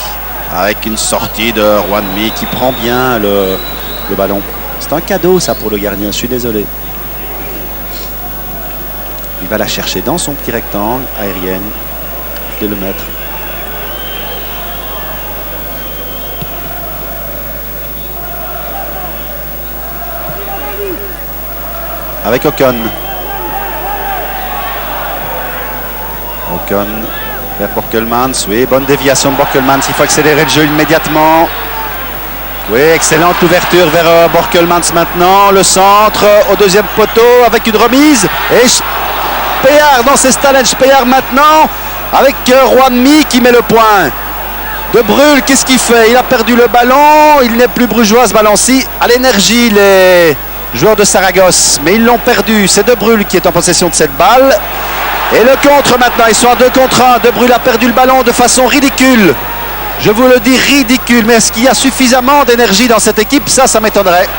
Speaker 1: Avec une sortie de Juanmi qui prend bien le ballon. C'est un cadeau ça pour le gardien, je suis désolé. Il va la chercher dans son petit rectangle aérienne de le mettre. Avec Ocon. Ocon vers Borkelmans. Oui, bonne déviation de Borkelmans. Il faut accélérer le jeu immédiatement. Oui, excellente ouverture vers Borkelmans maintenant. Le centre au deuxième poteau avec une remise. Et Spear dans ses Stalens. Spear maintenant avec Juanmi qui met le point. De Bruyne, qu'est-ce qu'il fait? Il a perdu le ballon. Il n'est plus brugeois ce ballon-ci. À l'énergie, les joueurs de Saragosse. Mais ils l'ont perdu. C'est De Bruyne qui est en possession de cette balle. Et le contre maintenant. Ils sont à 2 contre 1. De Bruyne a perdu le ballon de façon ridicule. Je vous le dis, ridicule. Mais est-ce qu'il y a suffisamment d'énergie dans cette équipe? Ça m'étonnerait.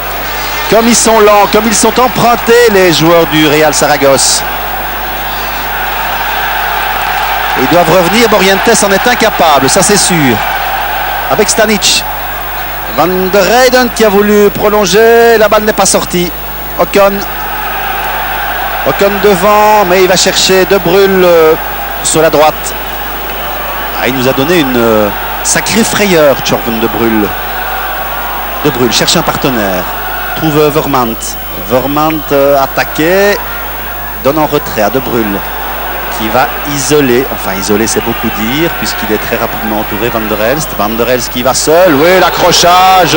Speaker 1: Comme ils sont lents, comme ils sont empruntés, les joueurs du Real Saragosse. Ils doivent revenir. Morientes en est incapable, ça c'est sûr. Avec Stanic. Van der Heyden qui a voulu prolonger. La balle n'est pas sortie. Ocon. Ocon devant, mais il va chercher De Bruyne sur la droite. Ah, il nous a donné une sacrée frayeur, Tjorven De Bruyne. De Bruyne cherche un partenaire. Trouve Vermaat. Vermaat attaqué. Donne en retrait à De Bruyne. Qui va isoler, enfin isoler c'est beaucoup dire, puisqu'il est très rapidement entouré. Van der Elst. Van der Elst qui va seul. Oui, l'accrochage.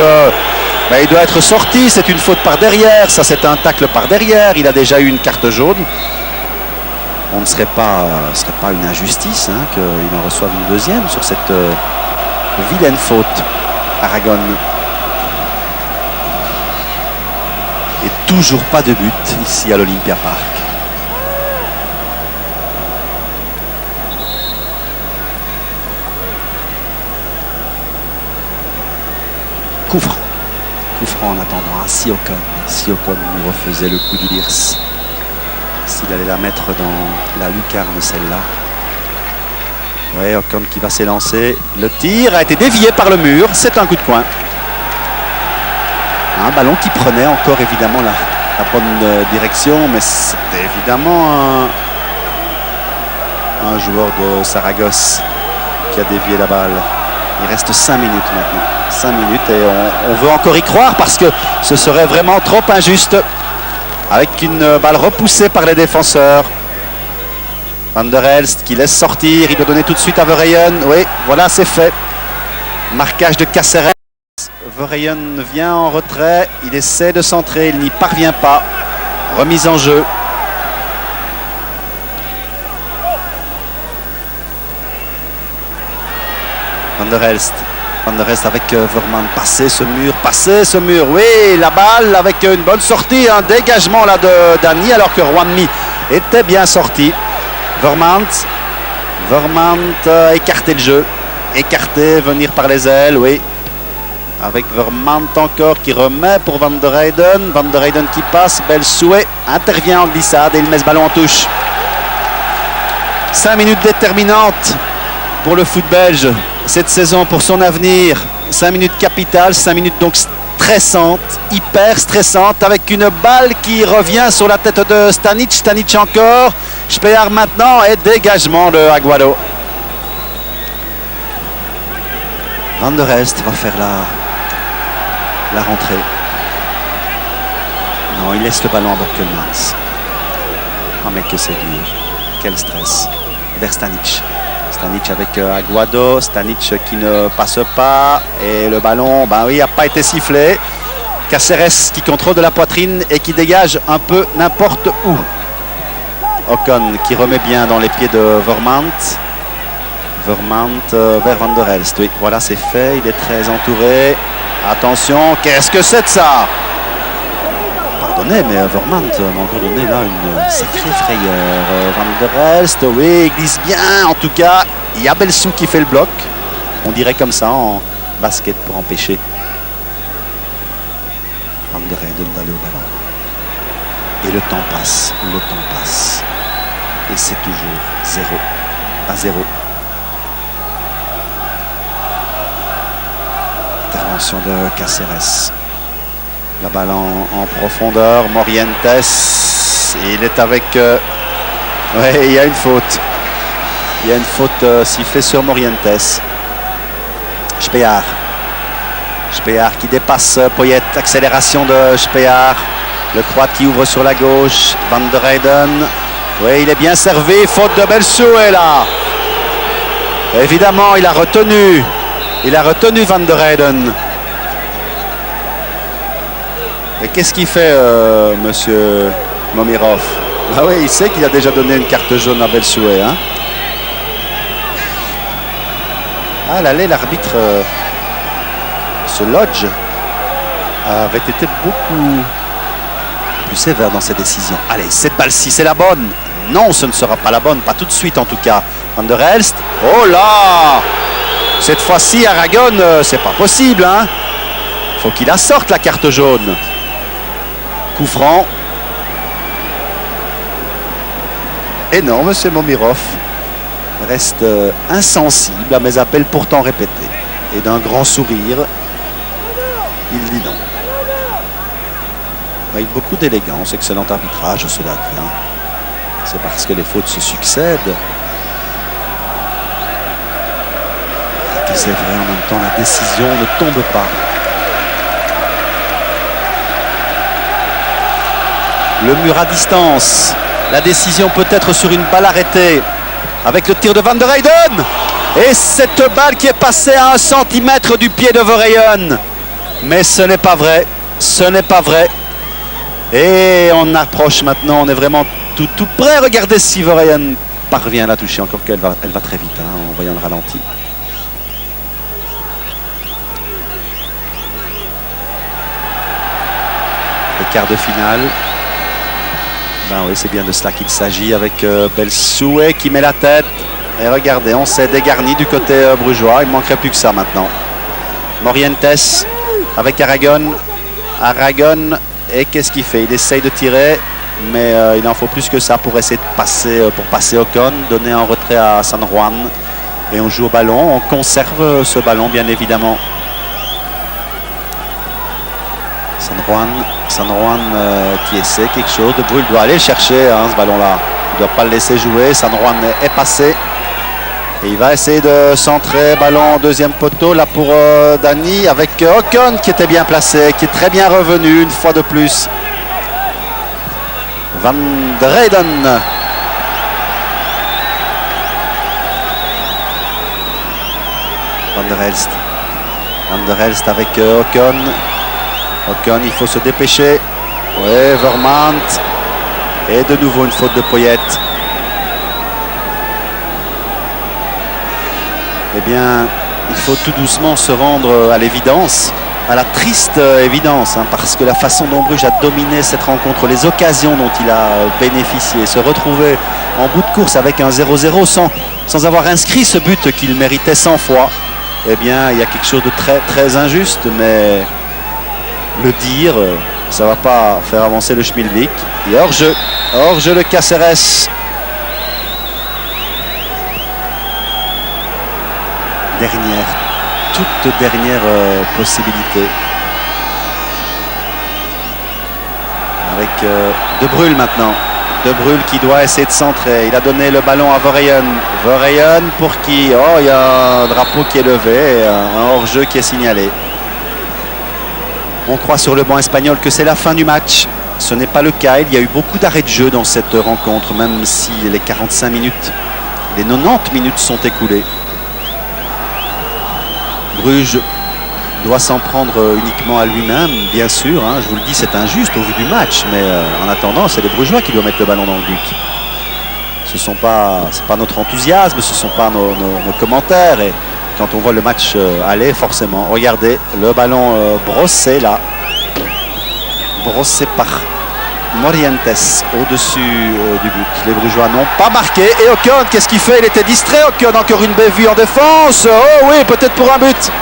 Speaker 1: Il doit être sorti. C'est une faute par derrière. Ça, c'est un tacle par derrière. Il a déjà eu une carte jaune. On ne serait pas une injustice hein, qu'il en reçoive une deuxième sur cette vilaine faute. Aragon. Et toujours pas de but ici à l'Olympia Park. Coup franc en attendant. Si Ocon nous refaisait le coup du Lirs. S'il allait la mettre dans la lucarne, celle-là. Oui, Ocon qui va s'élancer. Le tir a été dévié par le mur. C'est un coup de poing. Un ballon qui prenait encore évidemment la bonne direction, mais c'était évidemment un joueur de Saragosse qui a dévié la balle. Il reste 5 minutes maintenant. 5 minutes et on veut encore y croire parce que ce serait vraiment trop injuste. Avec une balle repoussée par les défenseurs. Van der Elst qui laisse sortir. Il doit donner tout de suite à Verheyen. Oui, voilà, c'est fait. Marquage de Caceres. Verheyen vient en retrait. Il essaie de centrer. Il n'y parvient pas. Remise en jeu. Van der Elst. Van der Elst avec Vermaat. Passer ce mur. Oui, la balle avec une bonne sortie. Un dégagement là de Dani alors que Juanmi était bien sorti. Vermaat écarter le jeu. Écarter, venir par les ailes, oui. Avec Vermaat encore qui remet pour Van der Heyden. Van der Heyden qui passe. Bel souhait. Intervient en glissade et il met ce ballon en touche. 5 minutes déterminantes pour le foot belge cette saison, pour son avenir. 5 minutes capitales, 5 minutes donc stressantes, hyper stressantes, avec une balle qui revient sur la tête de Stanic. Stanic encore. Spear maintenant et dégagement de Aguado. Van der Elst va faire la rentrée. Non, il laisse le ballon à Borkelmans. Oh mais que c'est dur. Quel stress. Vers Stanic. Stanic avec Aguado, Stanic qui ne passe pas et le ballon, ben oui, n'a pas été sifflé. Cáceres qui contrôle de la poitrine et qui dégage un peu n'importe où. Ocon qui remet bien dans les pieds de Vermaat. Vermaat vers Van der Elst. Oui, voilà, c'est fait. Il est très entouré. Attention, qu'est-ce que c'est de ça? Pardonnez, mais Vermaat m'a encore donné là une sacrée frayeur. Van der Elst, oui, il glisse bien. En tout cas, il y a Belsou qui fait le bloc. On dirait comme ça en basket pour empêcher Van der Heyden d'aller au ballon. Et le temps passe, Et c'est toujours 0-0. Intervention de Cáceres. La balle en profondeur. Morientes. Il est avec... Oui, il y a une faute. Il y a une faute sifflée sur Morientes. Spear qui dépasse Poyet. Accélération de Spear. Le Croate qui ouvre sur la gauche. Van der Heyden. Oui, il est bien servi. Faute de Belsoué là. Évidemment, il a retenu Van der Heyden. Et qu'est-ce qu'il fait, monsieur Momirov? Ah oui, il sait qu'il a déjà donné une carte jaune à Belsoué. Hein. Ah, l'aller, l'arbitre, ce Lodge, avait été beaucoup plus sévère dans ses décisions. Allez, cette balle-ci, c'est la bonne. Non, ce ne sera pas la bonne, pas tout de suite en tout cas. Van der Elst, oh là! Cette fois-ci, Aragon, c'est pas possible. Hein. Faut qu'il la sorte, la carte jaune. Coup franc. Et non, monsieur Momirov reste insensible à mes appels pourtant répétés. Et d'un grand sourire, il dit non. Avec beaucoup d'élégance, excellent arbitrage, cela dit. Hein. C'est parce que les fautes se succèdent. Et c'est vrai, en même temps, la décision ne tombe pas. Le mur à distance. La décision peut-être sur une balle arrêtée. Avec le tir de Van der Heyden. Et cette balle qui est passée à 1 centimètre du pied de Verheyen. Mais ce n'est pas vrai. Ce n'est pas vrai. Et on approche maintenant. On est vraiment tout près. Regardez si Verheyen parvient à la toucher. Encore qu'elle va très vite hein, en voyant le ralenti. Le quart de finale. Ben oui, c'est bien de cela qu'il s'agit avec Belsoué qui met la tête. Et regardez, on s'est dégarni du côté brugeois. Il ne manquerait plus que ça maintenant. Morientes avec Aragon. Aragon, et qu'est-ce qu'il fait? Il essaye de tirer, mais il en faut plus que ça pour essayer de passer Ocon, donner un retrait à San Juan. Et on joue au ballon, on conserve ce ballon bien évidemment. San Juan qui essaie quelque chose. De Bruyne doit aller le chercher hein, ce ballon-là. Il ne doit pas le laisser jouer. San Juan est passé. Et il va essayer de centrer. Ballon au deuxième poteau. Là pour Dani avec Ocon qui était bien placé, qui est très bien revenu une fois de plus. Van der Heyden. Van der Elst avec Ocon. Ocon, il faut se dépêcher. Oui, Vermaat. Et de nouveau une faute de Poyet. Eh bien, il faut tout doucement se rendre à l'évidence, à la triste évidence, hein, parce que la façon dont Bruges a dominé cette rencontre, les occasions dont il a bénéficié, se retrouver en bout de course avec un 0-0 sans avoir inscrit ce but qu'il méritait 100 fois, eh bien, il y a quelque chose de très, très injuste, mais le dire, ça ne va pas faire avancer le Schmilblick. Et hors-jeu de Cáceres. Toute dernière possibilité. Avec De Bruyne maintenant. De Bruyne qui doit essayer de centrer. Il a donné le ballon à Verheyen. Verheyen pour qui? Oh, il y a un drapeau qui est levé et un hors-jeu qui est signalé. On croit sur le banc espagnol que c'est la fin du match. Ce n'est pas le cas. Il y a eu beaucoup d'arrêts de jeu dans cette rencontre, même si les 45 minutes Les 90 minutes sont écoulées. Bruges doit s'en prendre uniquement à lui-même, bien sûr. Hein, je vous le dis, c'est injuste au vu du match. Mais en attendant, c'est les Brugeois qui doivent mettre le ballon dans le but. C'est pas notre enthousiasme, ce ne sont pas nos commentaires. Et quand on voit le match aller, forcément, regardez, le ballon brossé là. Brossé par Morientes au-dessus du but. Les Brugeois n'ont pas marqué. Et Ocon, qu'est-ce qu'il fait? Il était distrait. Ocon, encore une bévue en défense. Oh oui, peut-être pour un but.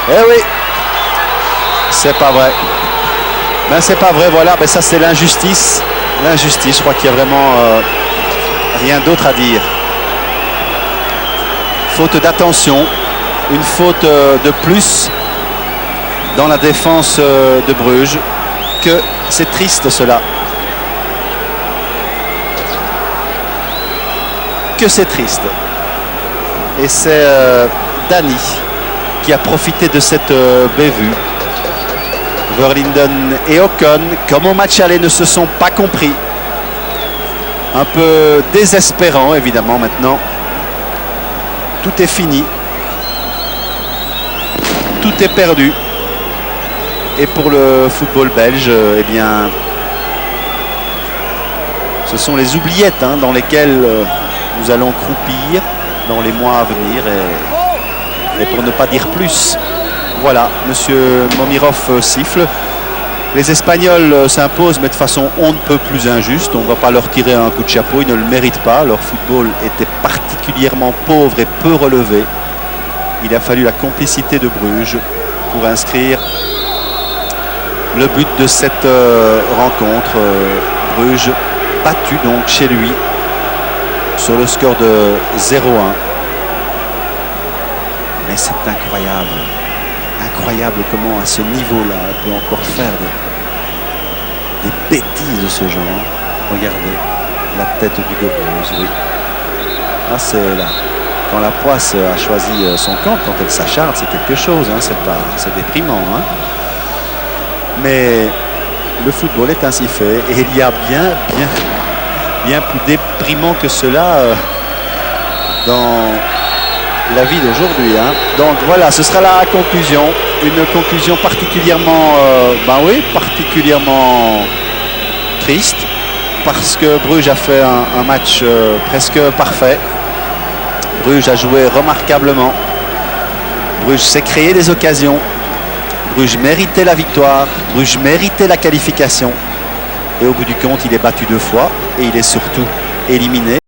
Speaker 1: Eh oui. C'est pas vrai. Ben c'est pas vrai, voilà. Ben ça c'est l'injustice. L'injustice, je crois qu'il y a vraiment rien d'autre à dire. Faute d'attention. Une faute de plus dans la défense de Bruges. Que c'est triste cela. Que c'est triste. Et c'est Dani qui a profité de cette bévue. Verlinden et Ocon, comme au match aller, ne se sont pas compris. Un peu désespérant évidemment maintenant. Tout est fini. Tout est perdu. Et pour le football belge, eh bien, ce sont les oubliettes dans lesquelles nous allons croupir dans les mois à venir. Et pour ne pas dire plus, voilà, monsieur Momirov siffle. Les Espagnols s'imposent, mais de façon on ne peut plus injuste. On ne va pas leur tirer un coup de chapeau, ils ne le méritent pas. Leur football était particulièrement pauvre et peu relevé. Il a fallu la complicité de Bruges pour inscrire le but de cette rencontre. Bruges battu donc chez lui sur le score de 0-1. Mais c'est incroyable. Incroyable comment à ce niveau-là on peut encore faire des bêtises de ce genre. Regardez la tête du Gobreuse, oui. Ah, c'est là. Quand la poisse a choisi son camp, quand elle s'acharne, c'est quelque chose. C'est déprimant. Mais le football est ainsi fait et il y a bien plus déprimant que cela dans la vie d'aujourd'hui. Donc voilà, ce sera la conclusion. Une conclusion particulièrement, particulièrement triste parce que Bruges a fait un match presque parfait. Bruges a joué remarquablement. Bruges s'est créé des occasions. Bruges méritait la victoire, Bruges méritait la qualification et au bout du compte il est battu 2 fois et il est surtout éliminé.